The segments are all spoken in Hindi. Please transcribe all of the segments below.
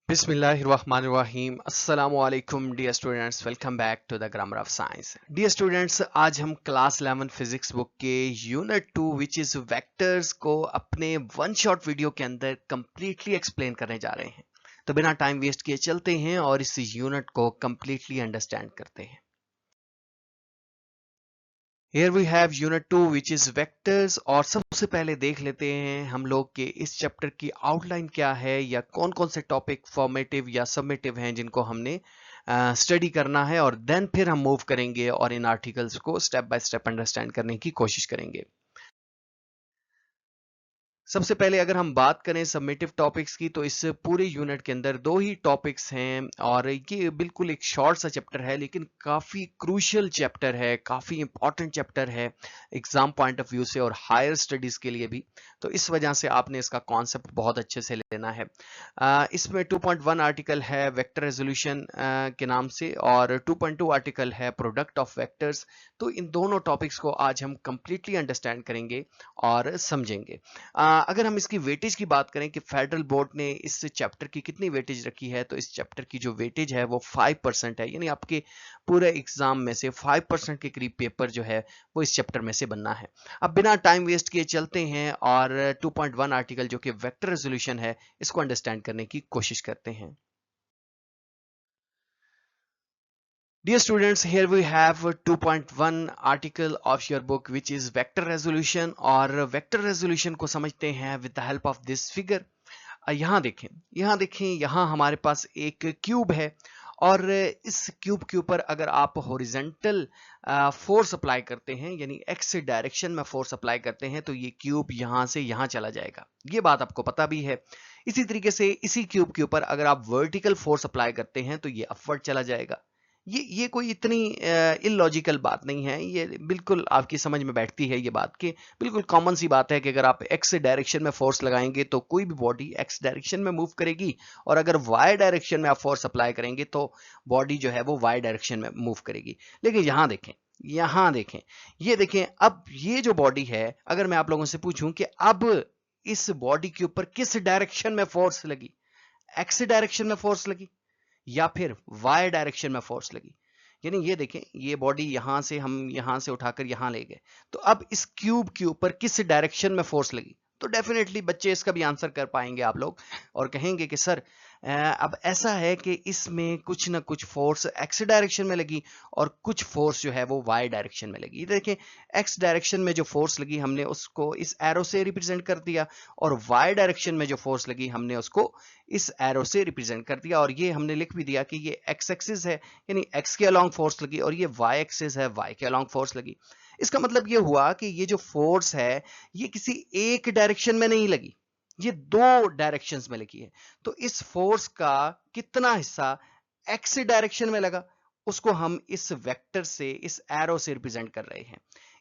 बिस्मिल्लाहिर्रहमानिर्रहीम अस्सलामुअलैकुम dear students, welcome back to the grammar of science. Dear students, आज हम क्लास 11 फिजिक्स बुक के यूनिट 2 विच इज वेक्टर्स को अपने वन शॉट वीडियो के अंदर कंप्लीटली एक्सप्लेन करने जा रहे हैं। तो बिना टाइम वेस्ट किए चलते हैं और इस यूनिट को कंप्लीटली अंडरस्टैंड करते हैं। Here we have unit 2 which is vectors। और सबसे पहले देख लेते हैं हम लोग के इस चैप्टर की आउटलाइन क्या है या कौन कौन से टॉपिक फॉर्मेटिव या सबमिटिव हैं जिनको हमने स्टडी करना है, और देन फिर हम मूव करेंगे और इन आर्टिकल्स को स्टेप बाय स्टेप अंडरस्टैंड करने की कोशिश करेंगे। सबसे पहले अगर हम बात करें सबमिटिव टॉपिक्स की, तो इस पूरे यूनिट के अंदर दो ही टॉपिक्स हैं और ये बिल्कुल एक शॉर्ट सा चैप्टर है, लेकिन काफ़ी क्रूशियल चैप्टर है, काफ़ी इंपॉर्टेंट चैप्टर है एग्जाम पॉइंट ऑफ व्यू से और हायर स्टडीज़ के लिए भी। तो इस वजह से आपने इसका कॉन्सेप्ट बहुत अच्छे से लेना है। इसमें 2.1 आर्टिकल है वेक्टर रेजोल्यूशन के नाम से, और 2.2 आर्टिकल है प्रोडक्ट ऑफ वेक्टर्स। तो इन दोनों टॉपिक्स को आज हम कंप्लीटली अंडरस्टैंड करेंगे और समझेंगे। अगर हम इसकी वेटेज की बात करें कि फेडरल बोर्ड ने इस चैप्टर की कितनी वेटेज रखी है, तो इस चैप्टर की जो वेटेज है वो 5% है, यानी आपके पूरे एग्जाम में से 5% के करीब पेपर जो है वो इस चैप्टर में से बनना है। अब बिना टाइम वेस्ट किए चलते हैं और 2.1 आर्टिकल जो कि वेक्टर रेजोल्यूशन है इसको अंडरस्टैंड करने की कोशिश करते हैं। Dear students, here we have 2.1 article of your book which is vector resolution। और vector resolution को समझते हैं with the help of this figure। यहाँ देखें, यहाँ हमारे पास एक क्यूब है, और इस क्यूब के ऊपर अगर आप हॉरिजेंटल फोर्स अप्लाई करते हैं, यानी एक्स डायरेक्शन में फोर्स अप्लाई करते हैं, तो ये क्यूब यहाँ से यहाँ चला जाएगा। ये बात आपको पता भी है। इसी तरीके से इसी क्यूब के ऊपर अगर आप वर्टिकल फोर्स अप्लाई करते हैं तो ये अपवर्ड चला जाएगा। ये कोई इतनी इलॉजिकल बात नहीं है, ये बिल्कुल आपकी समझ में बैठती है ये बात कि बिल्कुल कॉमन सी बात है कि अगर आप एक्स डायरेक्शन में फोर्स लगाएंगे तो कोई भी बॉडी एक्स डायरेक्शन में मूव करेगी, और अगर वाई डायरेक्शन में आप फोर्स अप्लाई करेंगे तो बॉडी जो है वो वाई डायरेक्शन में मूव करेगी। लेकिन यहाँ देखें, ये देखें, अब ये जो बॉडी है, अगर मैं आप लोगों से पूछूं कि अब इस बॉडी के ऊपर किस डायरेक्शन में फोर्स लगी, एक्स डायरेक्शन में फोर्स लगी या फिर वाई डायरेक्शन में फोर्स लगी, यानी ये देखें, ये बॉडी यहां से हम यहां से उठाकर यहां ले गए, तो अब इस क्यूब के ऊपर किस डायरेक्शन में फोर्स लगी। तो डेफिनेटली बच्चे इसका भी आंसर कर पाएंगे आप लोग और कहेंगे कि सर अब ऐसा है कि इसमें कुछ ना कुछ फोर्स एक्स डायरेक्शन में लगी और कुछ फोर्स जो है वो वाई डायरेक्शन में लगी। देखें, एक्स डायरेक्शन में जो फोर्स लगी हमने उसको इस एरो से रिप्रेजेंट कर दिया, और वाई डायरेक्शन में जो फोर्स लगी हमने उसको इस एरो से रिप्रेजेंट कर दिया, और ये हमने लिख भी दिया कि ये एक्स एक्सिस है, यानी एक्स के अलोंग फोर्स लगी, और ये वाई एक्सिस है, वाई के अलोंग फोर्स लगी। इसका मतलब ये हुआ कि ये जो फोर्स है ये किसी एक डायरेक्शन में नहीं लगी, ये दो डायरेक्शंस में लगी है। तो इस फोर्स का कितना हिस्सा एक्स डायरेक्शन में लगा उसको हम इस वेक्टर से, इस एरो से रिप्रेजेंट कर रहे हैं।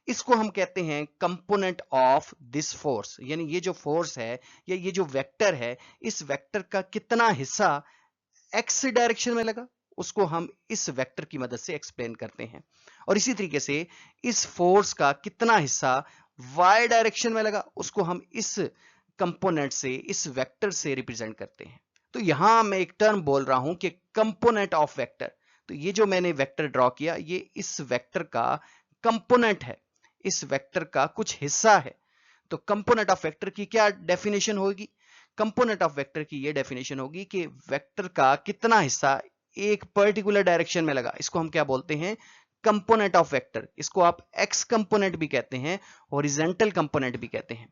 इसको हम कहते हैं कंपोनेंट ऑफ दिस फोर्स, यानी ये जो फोर्स है या ये जो वेक्टर है, इस वेक्टर का कितना हिस्सा एक्स डायरेक्शन में लगा उसको हम इस वेक्टर की मदद से एक्सप्लेन करते हैं। और इसी तरीके से इस फोर्स का कितना हिस्सा वाई डायरेक्शन में लगा उसको हम इस कंपोनेंट से, इस वेक्टर से रिप्रेजेंट करते हैं। तो यहां मैं एक टर्म बोल रहा हूं कि कंपोनेंट ऑफ वेक्टर। तो ये जो मैंने वेक्टर ड्रॉ किया ये इस वेक्टर का कंपोनेंट है, इस वेक्टर का कुछ हिस्सा है। तो कंपोनेंट ऑफ वेक्टर की क्या डेफिनेशन होगी? कंपोनेंट ऑफ वेक्टर की ये डेफिनेशन होगी कि वेक्टर का कितना हिस्सा एक पर्टिकुलर डायरेक्शन में लगा, इसको हम क्या बोलते हैं? Component of vector. इसको आप एक्स कंपोनेंट भी कहते हैं, हॉरिजॉन्टल कंपोनेंट भी कहते हैं।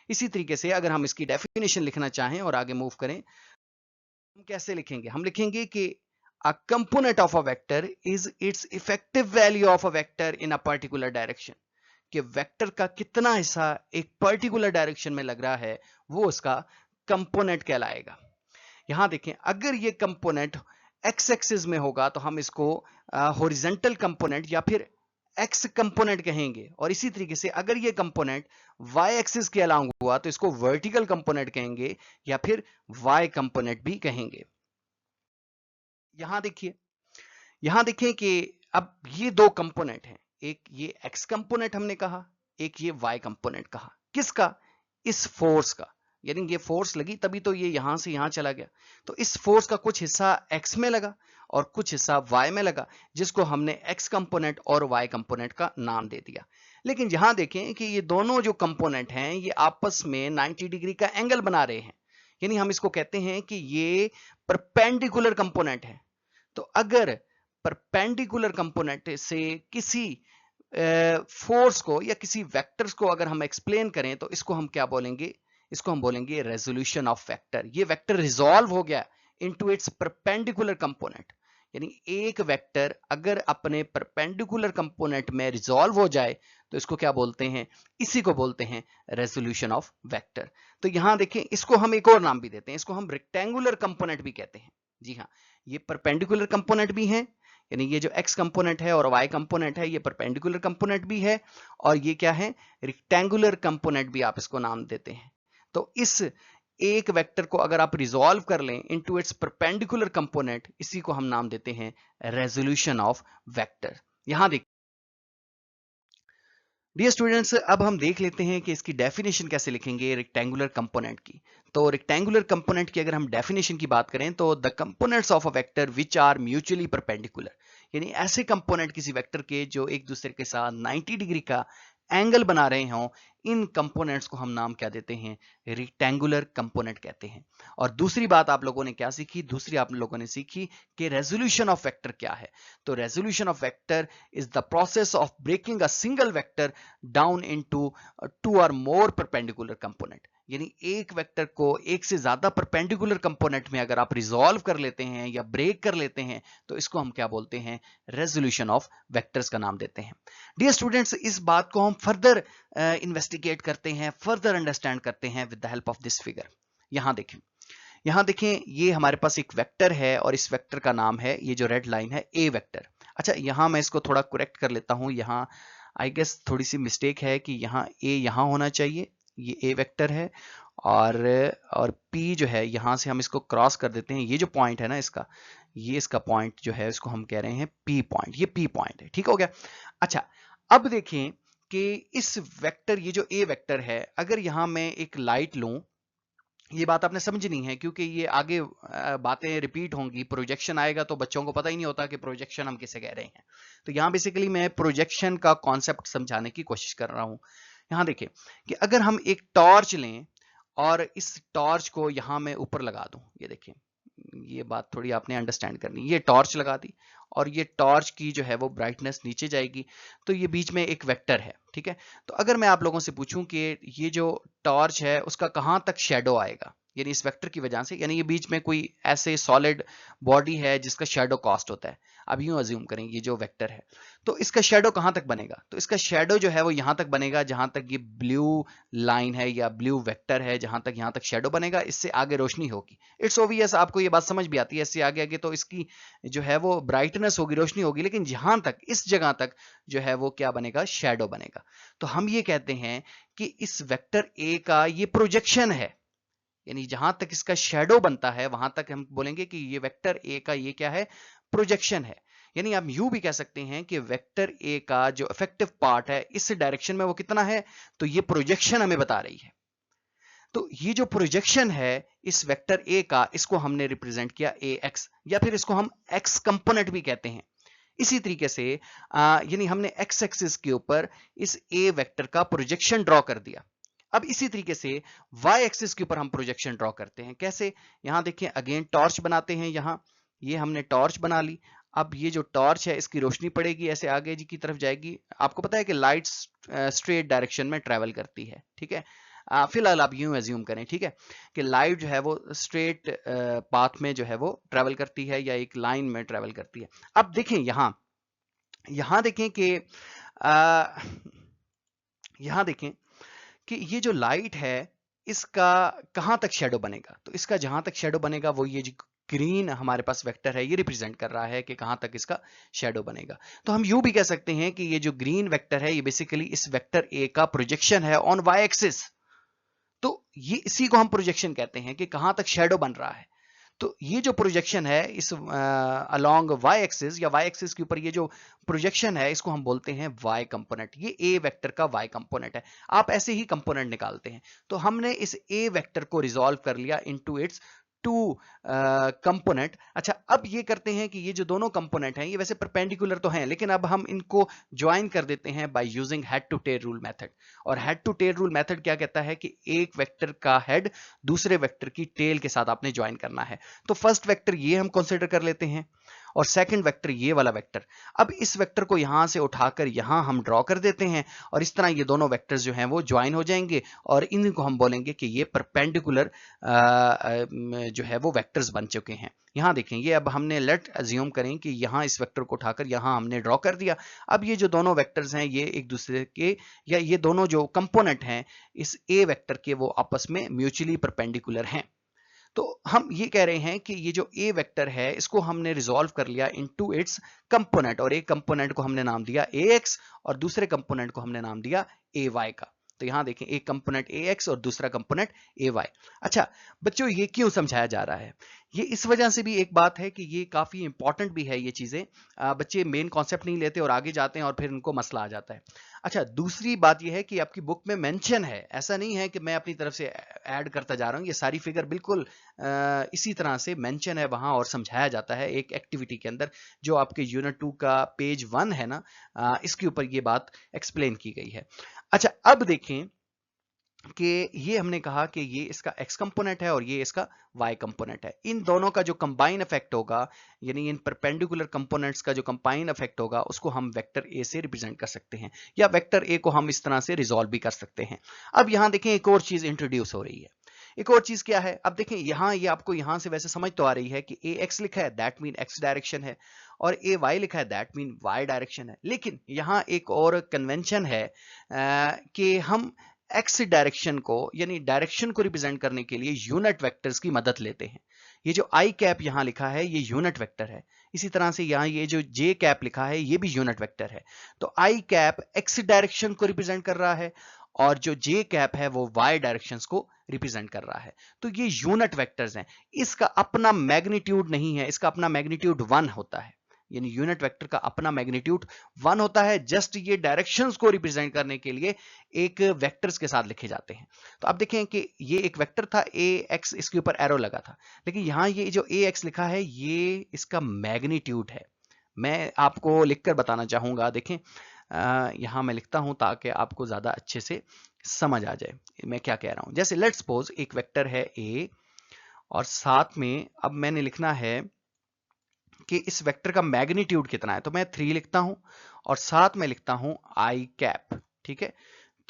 इसी तरीके से अगर हम इसकी डेफिनेशन लिखना चाहें और आगे मूव करें, हम कैसे लिखेंगे? हम लिखेंगे कि a component of a vector is its effective value of a vector in a particular direction। कि वेक्टर का कितना हिस्सा एक पर्टिकुलर डायरेक्शन में लग रहा है वो उसका कंपोनेंट कहलाएगा। यहां देखें, अगर ये कंपोनेंट एक्स एक्सिस में होगा तो हम इसको हॉरिजॉन्टल कंपोनेंट या फिर एक्स कंपोनेंट कहेंगे, और इसी तरीके से अगर ये कंपोनेंट वाई एक्सिस के अलांग हुआ तो इसको वर्टिकल कंपोनेंट कहेंगे या फिर वाई कंपोनेंट भी कहेंगे। यहां देखिए, यहां देखें कि अब ये दो कंपोनेंट हैं, एक ये एक्स कंपोनेंट हमने कहा, एक ये वाई कंपोनेंट कहा। किसका? इस फोर्स का। यानी ये फोर्स लगी तभी तो ये यहां से यहां चला गया। तो इस फोर्स का कुछ हिस्सा x में लगा और कुछ हिस्सा y में लगा, जिसको हमने x कंपोनेंट और y कंपोनेंट का नाम दे दिया। लेकिन यहां देखें कि ये दोनों जो कंपोनेंट हैं ये आपस में 90 डिग्री का एंगल बना रहे हैं, यानी हम इसको कहते हैं कि ये परपेंडिकुलर कंपोनेंट है। तो अगर परपेंडिकुलर कंपोनेंट से किसी फोर्स को या किसी वेक्टर्स को अगर हम एक्सप्लेन करें तो इसको हम क्या बोलेंगे, इसको हम बोलेंगे रेजोल्यूशन ऑफ वेक्टर। ये वेक्टर रिजॉल्व हो गया इनटू इट्स परपेंडिकुलर कंपोनेंट, यानी एक वेक्टर अगर अपने परपेंडिकुलर कंपोनेंट में रिजॉल्व हो जाए तो इसको क्या बोलते हैं, इसी को बोलते हैं रेजोल्यूशन ऑफ वेक्टर। तो यहां देखें, इसको हम एक और नाम भी देते हैं, इसको हम रेक्टेंगुलर कंपोनेंट भी कहते हैं। जी हाँ, ये परपेंडिकुलर कंपोनेंट भी है, यानी ये जो x कंपोनेंट है और y कंपोनेंट है ये परपेंडिकुलर कंपोनेंट भी है, और ये क्या है, रेक्टेंगुलर कंपोनेंट भी आप इसको नाम देते हैं। तो इस एक वेक्टर को अगर आप रिजॉल्व कर लें इनटू इट्स परपेंडिकुलर कंपोनेंट, इसी को हम नाम देते हैं रेजोल्यूशन ऑफ वेक्टर। यहां देखिए डियर स्टूडेंट्स, अब हम देख लेते हैं कि इसकी डेफिनेशन कैसे लिखेंगे रेक्टेंगुलर कंपोनेंट की। तो रेक्टेंगुलर कंपोनेंट की अगर हम डेफिनेशन की बात करें तो the components of a vector which are mutually perpendicular, यानी ऐसे कंपोनेंट किसी वेक्टर के जो एक दूसरे के साथ 90 डिग्री का एंगल बना रहे हों, इन कंपोनेंट्स को हम नाम क्या देते हैं, रेक्टेंगुलर कंपोनेंट कहते हैं। और दूसरी बात आप लोगों ने क्या सीखी, दूसरी आप लोगों ने सीखी कि रेजोल्यूशन ऑफ वेक्टर क्या है। तो resolution of vector is the process of breaking a single vector down into two or more perpendicular component, यानी एक वेक्टर को एक से ज्यादा परपेंडिकुलर कंपोनेंट में अगर आप रिजॉल्व कर लेते हैं या ब्रेक कर लेते हैं तो इसको हम क्या बोलते हैं, रेजोल्यूशन ऑफ वेक्टर्स का नाम देते हैं। डियर स्टूडेंट्स, इस बात को हम फर्दर इन्वेस्टिगेट करते हैं, फर्दर अंडरस्टैंड करते हैं with the help of this figure. यहां देखें ये हमारे पास एक वेक्टर है और इस वेक्टर का नाम है, ये जो रेड लाइन है, ए वेक्टर। अच्छा, यहां मैं इसको थोड़ा करेक्ट कर लेता हूं, यहां आई गेस थोड़ी सी मिस्टेक है कि यहाँ ए यहां होना चाहिए, ये ए वेक्टर है, और पी जो है यहां से हम इसको क्रॉस कर देते हैं, ये जो पॉइंट है ना इसका, ये इसका पॉइंट जो है इसको हम कह रहे हैं पी पॉइंट, ये पी पॉइंट है, ठीक हो गया। अच्छा, अब देखें कि इस वेक्टर, ये जो ए वेक्टर है, अगर यहां मैं एक लाइट लूं, ये बात आपने समझनी है क्योंकि ये आगे बातें रिपीट होंगी, प्रोजेक्शन आएगा तो बच्चों को पता ही नहीं होता कि प्रोजेक्शन हम किसे कह रहे हैं। तो यहाँ बेसिकली मैं प्रोजेक्शन का कॉन्सेप्ट समझाने की कोशिश कर रहा हूं। यहाँ देखिए कि अगर हम एक टॉर्च लें और इस टॉर्च को यहां मैं ऊपर लगा दूं, ये देखिए, ये बात थोड़ी आपने अंडरस्टैंड करनी, ये टॉर्च लगा दी और ये टॉर्च की जो है वो ब्राइटनेस नीचे जाएगी, तो ये बीच में एक वेक्टर है, ठीक है। तो अगर मैं आप लोगों से पूछूं कि ये जो टॉर्च है उसका कहां तक शेडो आएगा, यानी इस वेक्टर की वजह से, यानी ये बीच में कोई ऐसे सॉलिड बॉडी है जिसका शेडो कास्ट होता है, अब यूं अज्यूम करें ये जो वेक्टर है, तो इसका शेडो कहां तक बनेगा, तो इसका शेडो जो है वो यहां तक बनेगा जहां तक ये ब्लू लाइन है या ब्लू वेक्टर है, जहां तक यहां तक शेडो बनेगा, इससे आगे रोशनी होगी। इट्स ओवियस, आपको ये बात समझ भी आती है, इससे आगे आगे तो इसकी जो है वो ब्राइटनेस होगी, रोशनी होगी, लेकिन जहां तक इस जगह तक जो है वो क्या बनेगा, शेडो बनेगा। तो हम ये कहते हैं कि इस वेक्टर ए का ये प्रोजेक्शन है, यानी जहां तक इसका शेडो बनता है वहां तक हम बोलेंगे कि ये वेक्टर ए का ये क्या है, प्रोजेक्शन है। यानी आप यूं भी कह सकते हैं कि वेक्टर ए का जो इफेक्टिव पार्ट है इस डायरेक्शन में वो कितना है, तो ये प्रोजेक्शन हमें बता रही है। तो ये जो प्रोजेक्शन है इस वेक्टर ए का, इसको हमने रिप्रेजेंट किया ए एक्स, या फिर इसको हम एक्स कंपोनेंट भी कहते हैं। इसी तरीके से यानी हमने एक्स एक्सिस के ऊपर इस ए वेक्टर का प्रोजेक्शन ड्रॉ कर दिया। अब इसी तरीके से y एक्सिस के ऊपर हम प्रोजेक्शन ड्रॉ करते हैं, कैसे, यहां देखें, अगेन टॉर्च बनाते हैं, यहां ये हमने टॉर्च बना ली। अब ये जो टॉर्च है इसकी रोशनी पड़ेगी, ऐसे आगे जी की तरफ जाएगी। आपको पता है कि लाइट स्ट्रेट डायरेक्शन में ट्रेवल करती है, ठीक है। फिलहाल आप यूं एज्यूम करें, ठीक है, कि लाइट जो है वो स्ट्रेट पाथ में जो है वो ट्रेवल करती है या एक लाइन में ट्रेवल करती है। अब देखें यहां देखें कि यहां देखें कि ये जो लाइट है इसका कहां तक शेडो बनेगा, तो इसका जहां तक शेडो बनेगा वो ये जो ग्रीन हमारे पास वेक्टर है ये रिप्रेजेंट कर रहा है कि कहां तक इसका शेडो बनेगा। तो हम यूं भी कह सकते हैं कि ये जो ग्रीन वेक्टर है ये बेसिकली इस वेक्टर ए का प्रोजेक्शन है ऑन वाई एक्सिस। तो ये इसी को हम प्रोजेक्शन कहते हैं कि कहां तक शेडो बन रहा है। तो ये जो प्रोजेक्शन है इस अलोंग वाई एक्सिस या वाई एक्सिस के ऊपर ये जो प्रोजेक्शन है इसको हम बोलते हैं वाई कंपोनेंट। ये ए वेक्टर का वाई कंपोनेंट है। आप ऐसे ही कंपोनेंट निकालते हैं। तो हमने इस ए वेक्टर को रिजॉल्व कर लिया इनटू इट्स टू कंपोनेंट। अच्छा, अब ये करते हैं कि ये जो दोनों कंपोनेंट हैं ये वैसे परपेंडिकुलर तो हैं, लेकिन अब हम इनको ज्वाइन कर देते हैं by using head to tail rule method. और head to tail rule method क्या कहता है कि एक वेक्टर का हेड दूसरे वेक्टर की टेल के साथ आपने ज्वाइन करना है। तो फर्स्ट वेक्टर ये हम कंसीडर कर लेते हैं और सेकंड वेक्टर ये वाला वेक्टर। अब इस वेक्टर को यहां से उठाकर यहां हम ड्रॉ कर देते हैं और इस तरह ये दोनों वेक्टर्स जो हैं वो ज्वाइन हो जाएंगे और इनको हम बोलेंगे कि ये परपेंडिकुलर जो है वो वेक्टर्स बन चुके हैं। यहां देखें, ये अब हमने लेट अज्यूम करें कि यहां इस वेक्टर को उठाकर यहां हमने ड्रॉ कर दिया। अब ये जो दोनों वेक्टर्स हैं ये एक दूसरे के, या ये दोनों जो कंपोनेंट हैं इस ए वेक्टर के, वो आपस में म्यूचुअली परपेंडिकुलर हैं। तो हम ये कह रहे हैं कि ये जो ए वेक्टर है इसको हमने रिजॉल्व कर लिया इनटू इट्स कंपोनेंट, और एक कंपोनेंट को हमने नाम दिया ए एक्स और दूसरे कंपोनेंट को हमने नाम दिया ए वाई का। तो यहां देखें, एक कंपोनेंट ए एक्स और दूसरा कंपोनेंट ए वाई। अच्छा बच्चों, ये क्यों समझाया जा रहा है? ये इस वजह से भी एक बात है कि ये काफी इंपॉर्टेंट भी है। ये चीजें बच्चे मेन कॉन्सेप्ट नहीं लेते और आगे जाते हैं और फिर उनको मसला आ जाता है। अच्छा, दूसरी बात यह है कि आपकी बुक में मेंशन है, ऐसा नहीं है कि मैं अपनी तरफ से ऐड करता जा रहा हूं। ये सारी फिगर बिल्कुल इसी तरह से मेंशन है वहां और समझाया जाता है एक एक्टिविटी के अंदर, जो आपके यूनिट 2 का पेज 1 है ना, इसके ऊपर ये बात एक्सप्लेन की गई है। अच्छा, अब देखें कि ये हमने कहा कि ये इसका x कंपोनेंट है और ये इसका y कंपोनेंट है। इन दोनों का जो कंबाइन इफेक्ट होगा, यानी इन परपेंडिकुलर कंपोनेंट्स का जो कंबाइन इफेक्ट होगा, उसको हम वेक्टर a से रिप्रेजेंट कर सकते हैं, या वेक्टर a को हम इस तरह से रिजॉल्व भी कर सकते हैं। अब यहां देखें, एक और चीज इंट्रोड्यूस हो रही है। एक और चीज क्या है? अब देखें, यहां ये आपको यहां से वैसे समझ तो आ रही है कि ए एक्स लिखा है दैट मीन एक्स डायरेक्शन है, और ए वाई लिखा है दैट मीन वाई डायरेक्शन है। लेकिन यहां एक और कन्वेंशन है कि हम एक्स डायरेक्शन को, यानी डायरेक्शन को रिप्रेजेंट करने के लिए यूनिट वेक्टर्स की मदद लेते हैं। ये जो आई कैप यहां लिखा है ये यूनिट वेक्टर है। इसी तरह से यहां ये जो जे कैप लिखा है ये भी यूनिट वेक्टर है। तो आई कैप एक्स डायरेक्शन को रिप्रेजेंट कर रहा है और जो जे कैप है वो वाई डायरेक्शंस को रिप्रेजेंट कर रहा है। तो ये यूनिट वेक्टर्स हैं। इसका अपना मैग्नीट्यूड नहीं है, इसका अपना मैग्नीट्यूड 1 होता है। यानी यूनिट वेक्टर का अपना मैग्नीट्यूड 1 होता है। जस्ट ये डायरेक्शंस को रिप्रेजेंट करने के लिए एक वेक्टर्स के साथ लिखे जाते हैं। तो आप देखें कि ये एक वेक्टर था ए एक्स, इसके ऊपर एरो लगा था, लेकिन यहां ये जो ए एक्स लिखा है ये इसका मैग्नीट्यूड है। मैं आपको लिखकर बताना चाहूंगा। देखें, यहां मैं लिखता हूं ताकि आपको ज्यादा अच्छे से समझ आ जाए मैं क्या कह रहा हूं। जैसे लेट्स सपोज एक वेक्टर है ए और साथ में अब मैंने लिखना है कि इस वेक्टर का मैग्नीट्यूड कितना है, तो मैं 3 लिखता हूं और साथ में लिखता हूं आई कैप। ठीक है,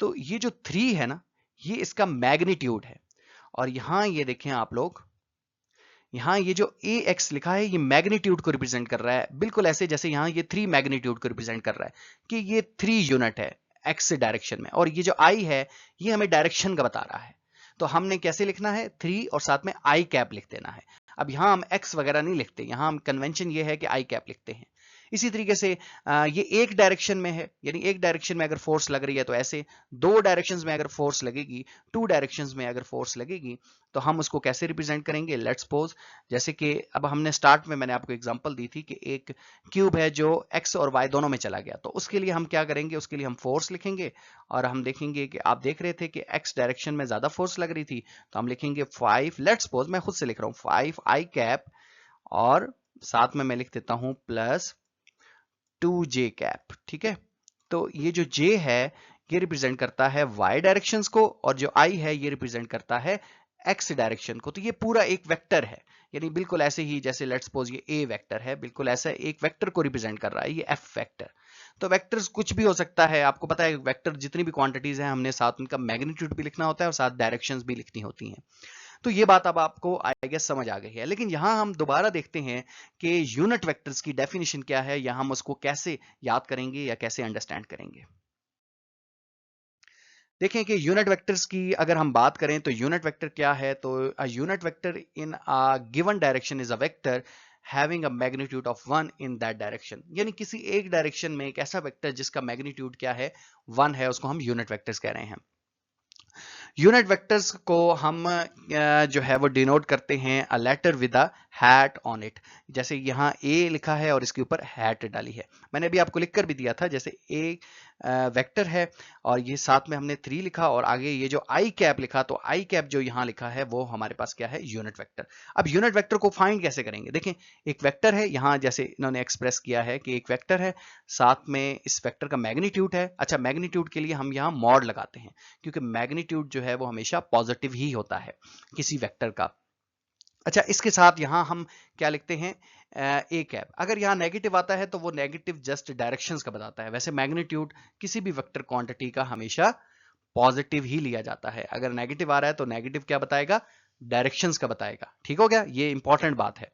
तो ये जो 3 है ना ये इसका मैग्नीट्यूड है। और यहां ये देखें आप लोग, यहां ये जो ए एक्स लिखा है ये मैग्नीट्यूड को रिप्रेजेंट कर रहा है, बिल्कुल ऐसे जैसे यहां ये 3 मैग्नीट्यूड को रिप्रेजेंट कर रहा है कि ये 3 यूनिट है एक्स डायरेक्शन में, और ये जो आई है ये हमें डायरेक्शन का बता रहा है। तो हमने कैसे लिखना है? 3 और साथ में आई कैप लिख देना है। अब यहां हम एक्स वगैरह नहीं लिखते, यहां हम कन्वेंशन ये है कि आई कैप लिखते हैं। इसी तरीके से ये एक डायरेक्शन में है, यानी एक डायरेक्शन में अगर फोर्स लग रही है तो ऐसे, दो डायरेक्शंस में अगर फोर्स लगेगी, टू डायरेक्शंस में अगर फोर्स लगेगी तो हम उसको कैसे रिप्रेजेंट करेंगे? लेट्स सपोज, जैसे कि अब हमने स्टार्ट में मैंने आपको एग्जांपल दी थी कि एक क्यूब है जो एक्स और वाई दोनों में चला गया, तो उसके लिए हम क्या करेंगे? उसके लिए हम फोर्स लिखेंगे और हम देखेंगे कि आप देख रहे थे कि एक्स डायरेक्शन में ज्यादा फोर्स लग रही थी, तो हम लिखेंगे 5, लेट्स सपोज मैं खुद से लिख रहा हूं 5 आई कैप और साथ में मैं लिख देता हूं प्लस 2j कैप। ठीक है, तो ये जो j है ये रिप्रेजेंट करता है y डायरेक्शंस को और जो i है ये रिप्रेजेंट करता है x डायरेक्शन को। तो ये पूरा एक वेक्टर है, यानी बिल्कुल ऐसे ही जैसे लेट्स सपोज ये a वेक्टर है, बिल्कुल ऐसा एक वेक्टर को रिप्रेजेंट कर रहा है ये f वेक्टर। तो वेक्टर्स कुछ भी हो सकता है, आपको पता है वेक्टर जितनी भी क्वांटिटीज हैं हमने साथ उनका मैग्नीट्यूड भी लिखना होता है और साथ डायरेक्शंस भी लिखनी होती हैं। तो ये बात अब आपको आई गेस समझ आ गई है। लेकिन यहां हम दोबारा देखते हैं कि यूनिट वेक्टर्स की डेफिनेशन क्या है, या हम उसको कैसे याद करेंगे या कैसे अंडरस्टैंड करेंगे। देखें कि यूनिट वेक्टर्स की अगर हम बात करें तो यूनिट वेक्टर क्या है? तो a unit vector in a given direction is a vector having a magnitude of 1 in that direction. यानी किसी एक डायरेक्शन में एक ऐसा वेक्टर जिसका मैग्नीट्यूड क्या है? 1 है, उसको हम यूनिट वेक्टर्स कह रहे हैं। यूनिट वेक्टर्स को हम जो है वो डिनोट करते हैं a letter with a hat on it. जैसे यहाँ ए लिखा है और इसके ऊपर हैट डाली है। मैंने अभी आपको लिख कर भी दिया था, जैसे ए वेक्टर है और ये साथ में हमने 3 लिखा और आगे ये जो आई कैप लिखा, तो आई कैप जो यहाँ लिखा है वो हमारे पास क्या है, यूनिट वेक्टर। अब यूनिट वेक्टर को फाइंड कैसे करेंगे? देखें, एक वेक्टर है यहाँ, जैसे इन्होंने एक्सप्रेस किया है कि एक वेक्टर है, साथ में इस वेक्टर का मैग्नीट्यूड है। अच्छा, मैग्नीट्यूड के लिए हम यहाँ मॉड लगाते हैं, क्योंकि मैग्नीट्यूड जो है वो हमेशा पॉजिटिव ही होता है किसी वेक्टर का। अच्छा, इसके साथ यहाँ हम क्या लिखते हैं, ए कैप। अगर यहाँ नेगेटिव आता है तो वो नेगेटिव जस्ट डायरेक्शंस का बताता है। वैसे मैग्नीट्यूड किसी भी वेक्टर क्वांटिटी का हमेशा पॉजिटिव ही लिया जाता है। अगर नेगेटिव आ रहा है तो नेगेटिव क्या बताएगा, डायरेक्शंस का बताएगा। ठीक हो गया, ये इंपॉर्टेंट बात है।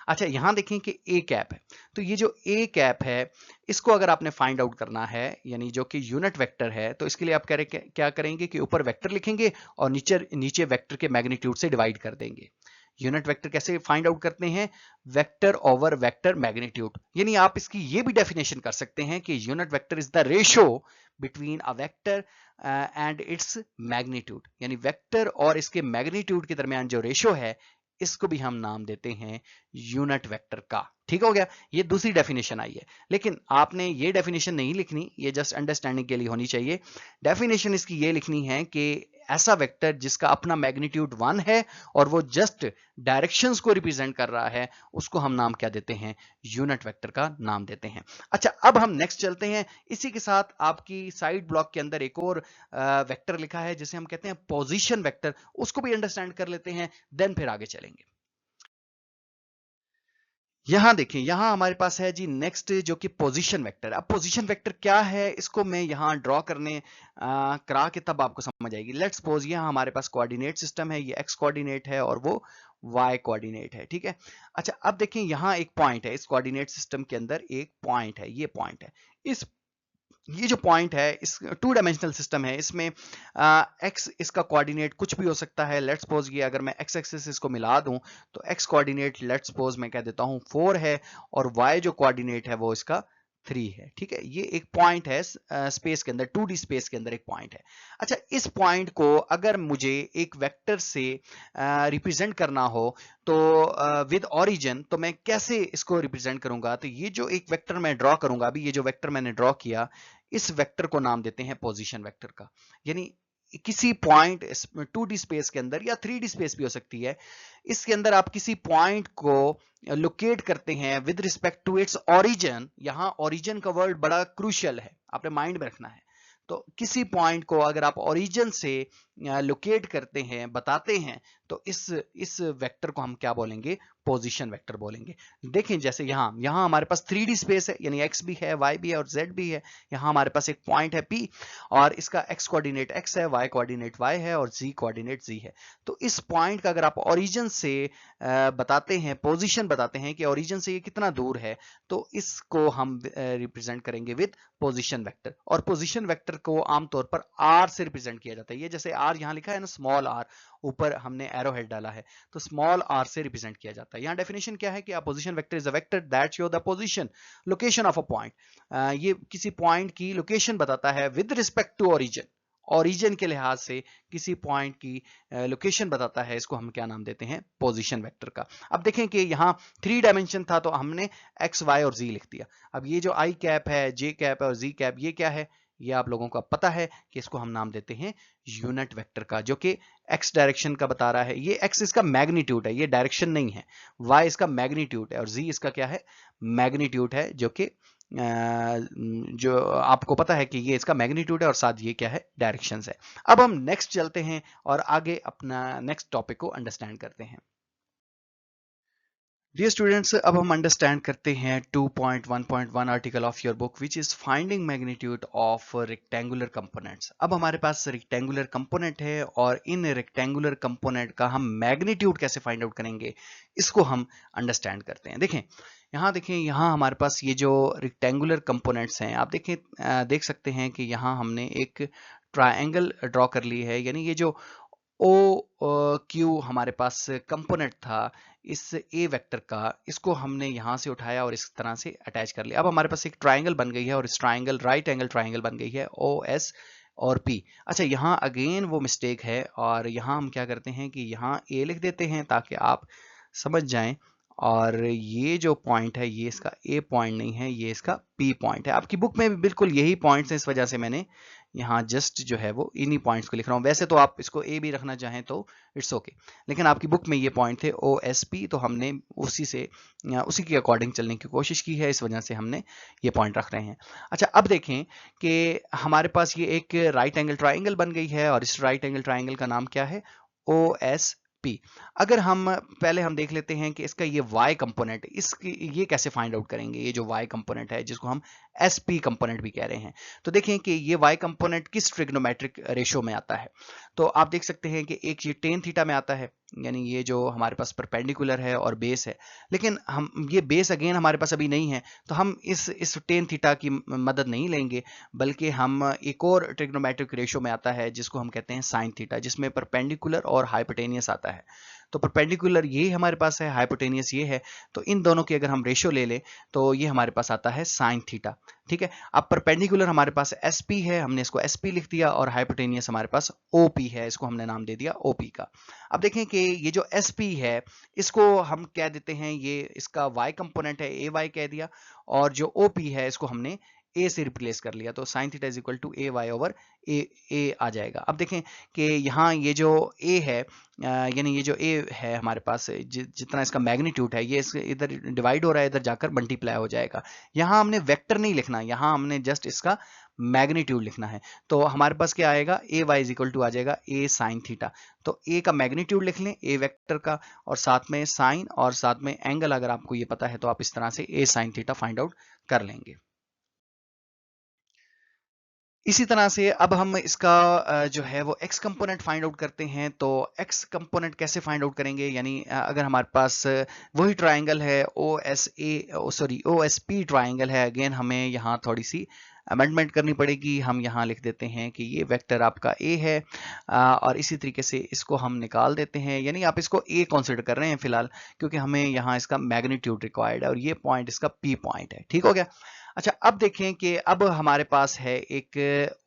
अच्छा, यहां देखें कि ए कैप है, तो ये जो ए कैप है इसको अगर आपने फाइंड आउट करना है, यानी जो कि यूनिट वेक्टर है, तो इसके लिए आप क्या करेंगे कि ऊपर वेक्टर लिखेंगे और नीचे नीचे वेक्टर के मैग्नीट्यूड से डिवाइड कर देंगे। यूनिट वेक्टर कैसे फाइंड आउट करते हैं, वेक्टर ओवर वेक्टर मैग्नीट्यूड। यानी आप इसकी ये भी डेफिनेशन कर सकते हैं कि unit vector is the ratio between a vector and its magnitude. यानी वेक्टर और इसके मैग्नीट्यूड के दरमियान जो रेशियो है, इसको भी हम नाम देते हैं यूनिट वेक्टर का। ठीक हो गया, ये दूसरी डेफिनेशन आई है, लेकिन आपने ये डेफिनेशन नहीं लिखनी, ये जस्ट अंडरस्टैंडिंग के लिए होनी चाहिए। डेफिनेशन इसकी ये लिखनी है कि ऐसा वेक्टर जिसका अपना मैग्नीट्यूड 1 है और वो जस्ट डायरेक्शंस को रिप्रेजेंट कर रहा है, उसको हम नाम क्या देते हैं, यूनिट वेक्टर का नाम देते हैं। अच्छा, अब हम नेक्स्ट चलते हैं। इसी के साथ आपकी साइड ब्लॉक के अंदर एक और वेक्टर लिखा है जिसे हम कहते हैं पोजीशन वेक्टर, उसको भी अंडरस्टैंड कर लेते हैं, देन फिर आगे चलेंगे। यहां देखिए, यहां हमारे पास है जी नेक्स्ट जो कि पोजीशन वेक्टर। अब पोजीशन वेक्टर क्या है, इसको मैं यहां ड्रॉ करने करा के तब आपको समझ आएगी। लेट्स सपोज ये हमारे पास कोऑर्डिनेट सिस्टम है, ये एक्स कोऑर्डिनेट है और वो वाई कोऑर्डिनेट है। ठीक है। अच्छा, अब देखिए यहाँ एक पॉइंट है, इस कोऑर्डिनेट सिस्टम के अंदर एक पॉइंट है, ये पॉइंट है। इस ये जो पॉइंट है, इस 2 डायमेंशनल सिस्टम है, इसमें एक्स इसका कोऑर्डिनेट कुछ भी हो सकता है। लेट्स सपोज ये अगर मैं एक्स एक्सिस इसको मिला दूं, तो एक्स कोऑर्डिनेट लेट्स सपोज मैं कह देता हूं 4 है और वाई जो कोऑर्डिनेट है वो इसका 3 है। ठीक है, ये एक पॉइंट है स्पेस के अंदर, 2D स्पेस के अंदर एक पॉइंट है। अच्छा, इस पॉइंट को अगर मुझे एक वेक्टर से रिप्रेजेंट करना हो तो विद ऑरिजिन, तो मैं कैसे इसको रिप्रेजेंट करूंगा? तो ये जो एक वेक्टर मैं ड्रॉ करूंगा, अभी ये जो वेक्टर मैंने ड्रॉ किया, इस वेक्टर को नाम देते हैं पोजीशन वेक्टर का। यानी किसी पॉइंट 2D स्पेस के अंदर या 3D स्पेस भी हो सकती है, इसके अंदर आप किसी पॉइंट को लोकेट करते हैं with respect to its origin. यहां ओरिजिन का वर्ड बड़ा क्रूशियल है, आपने माइंड में रखना है। तो किसी पॉइंट को अगर आप ओरिजिन से लोकेट करते हैं, बताते हैं, तो इस वेक्टर को हम क्या बोलेंगे, पोजीशन वेक्टर बोलेंगे। देखें, जैसे यहां हमारे पास 3D स्पेस है, यानी x भी है, y भी है और z भी है। यहां हमारे पास एक पॉइंट है P और इसका x कोऑर्डिनेट x है, y कोऑर्डिनेट y है और z कोऑर्डिनेट z है। तो इस पॉइंट का अगर आप ओरिजिन से बताते हैं, पोजीशन बताते हैं कि ओरिजिन से ये कितना दूर है, तो इसको हम रिप्रेजेंट करेंगे विद पोजीशन वेक्टर। और पोजीशन वेक्टर को आमतौर पर r से रिप्रेजेंट किया जाता है। ये जैसे r यहां लिखा है ना, स्मॉल r, ऊपर हमने एरो हेड डाला है, तो स्मॉल r से रिप्रेजेंट किया जाता है। यहाँ डेफिनेशन क्या है कि a position vector is a vector that show the position location of a point. ये किसी पॉइंट की लोकेशन बताता है with respect to origin. Origin के लिहाज से किसी पॉइंट की लोकेशन बताता है, इसको हम क्या नाम देते हैं, पोजीशन वेक्टर का। अब देखें कि यहाँ 3 डायमेंशन था तो हमने एक्स वाई और जी लिख दिया। अब ये जो आई कैप है, जे कैप है और जी कैप, ये क्या है, ये आप लोगों को पता है कि इसको हम नाम देते हैं यूनिट वेक्टर का, जो कि एक्स डायरेक्शन का बता रहा है। ये एक्स इसका मैग्नीट्यूड है, ये डायरेक्शन नहीं है। वाई इसका मैग्नीट्यूड है और जी इसका क्या है, मैग्नीट्यूड है, जो कि जो आपको पता है कि ये इसका मैग्नीट्यूड है और साथ ये क्या है, डायरेक्शंस है। अब हम नेक्स्ट चलते हैं और आगे अपना नेक्स्ट टॉपिक को अंडरस्टैंड करते हैं। डियर स्टूडेंट्स, अब हम अंडरस्टैंड करते हैं 2.1.1 article of your book which is finding magnitude of rectangular components. अब हमारे पास रेक्टेंगुलर कंपोनेंट है और इन रेक्टेंगुलर कंपोनेंट का हम मैग्नीट्यूड कैसे फाइंड आउट करेंगे, इसको हम अंडरस्टैंड करते हैं। देखें यहाँ हमारे पास ये जो रेक्टेंगुलर कंपोनेंट्स हैं, आप देख सकते हैं कि यहाँ हमने एक ट्रायंगल ड्रॉ कर ली है। यानी ये जो ओ क्यू हमारे पास कंपोनेंट था इस ए वेक्टर का, इसको हमने यहां से उठाया और इस तरह से अटैच कर लिया। अब हमारे पास एक ट्राइंगल बन गई है और इस ट्राइंगल राइट एंगल ट्राइंगल बन गई है ओ एस और P। अच्छा, यहाँ अगेन वो मिस्टेक है और यहाँ हम क्या करते हैं कि यहाँ A लिख देते हैं ताकि आप समझ जाएं। और ये जो पॉइंट है ये इसका A पॉइंट नहीं है, ये इसका P पॉइंट है। आपकी बुक में भी बिल्कुल यही पॉइंट्स हैं, इस वजह से मैंने यहाँ जस्ट जो है वो इन्हीं पॉइंट्स को लिख रहा हूँ। वैसे तो आप इसको A भी रखना चाहें तो इट्स ओके, लेकिन आपकी बुक में ये पॉइंट थे OSP, तो हमने उसी के अकॉर्डिंग चलने की कोशिश की है, इस वजह से हमने ये पॉइंट रख रहे हैं। अच्छा, अब देखें कि हमारे पास ये एक राइट एंगल ट्राइंगल बन गई है और इस राइट एंगल ट्राइंगल का नाम क्या है? OSP। अगर हम पहले हम देख लेते हैं कि इसका ये y कंपोनेंट, इसकी ये कैसे फाइंड आउट करेंगे। ये जो y कंपोनेंट है जिसको हम SP कंपोनेंट भी कह रहे हैं, तो देखें कि ये y कंपोनेंट किस ट्रिग्नोमेट्रिक रेशियो में आता है। तो आप देख सकते हैं कि एक ये टेन थीटा में आता है, यानी ये जो हमारे पास परपेंडिकुलर है और बेस है, लेकिन हम ये बेस अगेन हमारे पास अभी नहीं है, तो हम इस टेन थीटा की मदद नहीं लेंगे, बल्कि हम एक और ट्रिग्नोमेट्रिक रेशियो में आता है जिसको हम कहते हैं साइन थीटा, जिसमें परपेंडिकुलर और हाइपोटेनियस आता है। तो परपेंडिकुलर ये हमारे पास है, हाइपोटेनियस ये है, तो इन दोनों की अगर हम रेशियो ले लें तो ये हमारे पास आता है साइन थीटा। ठीक है, अब परपेंडिकुलर हमारे पास SP है, हमने इसको SP लिख दिया, और हाइपोटेनियस हमारे पास OP है, इसको हमने नाम दे दिया OP का। अब देखें कि ये जो SP है इसको हम कह देते हैं, ये इसका y कंपोनेंट है, AY कह दिया, और जो OP है इसको हमने A से रिप्लेस कर लिया, तो sine theta is equal to AY over A आ जाएगा। अब देखें कि यहाँ ये जो A है, यानी ये जो A है हमारे पास, जितना इसका मैग्नीट्यूड है ये इधर डिवाइड हो रहा है, इधर जाकर मल्टीप्लाई हो जाएगा। यहाँ हमने वेक्टर नहीं लिखना, यहाँ हमने जस्ट इसका मैग्नीट्यूड लिखना है। तो हमारे पास क्या आएगा, AY इज इक्वल टू आ जाएगा A साइन थीटा। तो A का मैग्नीट्यूड लिख लें, A वेक्टर का, और साथ में साइन और साथ में एंगल, अगर आपको ये पता है तो आप इस तरह से A sine theta find out कर लेंगे। इसी तरह से अब हम इसका जो है वो x कंपोनेंट फाइंड आउट करते हैं। तो x कंपोनेंट कैसे फाइंड आउट करेंगे, यानी अगर हमारे पास वही ट्राइंगल है OSP ट्राइंगल है, अगेन हमें यहाँ थोड़ी सी अमेंडमेंट करनी पड़ेगी। हम यहाँ लिख देते हैं कि ये वेक्टर आपका A है, और इसी तरीके से इसको हम निकाल देते हैं, यानी आप इसको A कंसिडर कर रहे हैं फिलहाल, क्योंकि हमें यहाँ इसका मैग्नीट्यूड रिक्वायर्ड है और ये पॉइंट इसका P पॉइंट है। ठीक हो गया। अच्छा, अब देखें कि अब हमारे पास है एक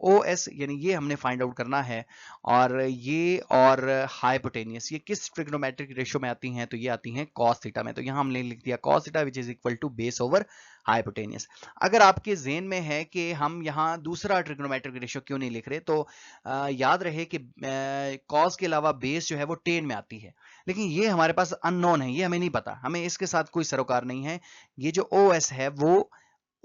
OS, यानी ये हमने फाइंड आउट करना है, और ये और हाइपोटेनियस ये किस ट्रिग्नोमेट्रिक रेशियो में आती हैं, तो ये आती हैं कॉस थीटा में। तो यहाँ हमने लिख दिया cos theta which is equal to base over hypotenuse. अगर आपके जेन में है कि हम यहाँ दूसरा ट्रिग्नोमेट्रिक रेशियो क्यों नहीं लिख रहे, तो याद रहे कि कॉस के अलावा बेस जो है वो टेन में आती है, लेकिन ये हमारे पास अननोन है, ये हमें नहीं पता, हमें इसके साथ कोई सरोकार नहीं है। ये जो OS है वो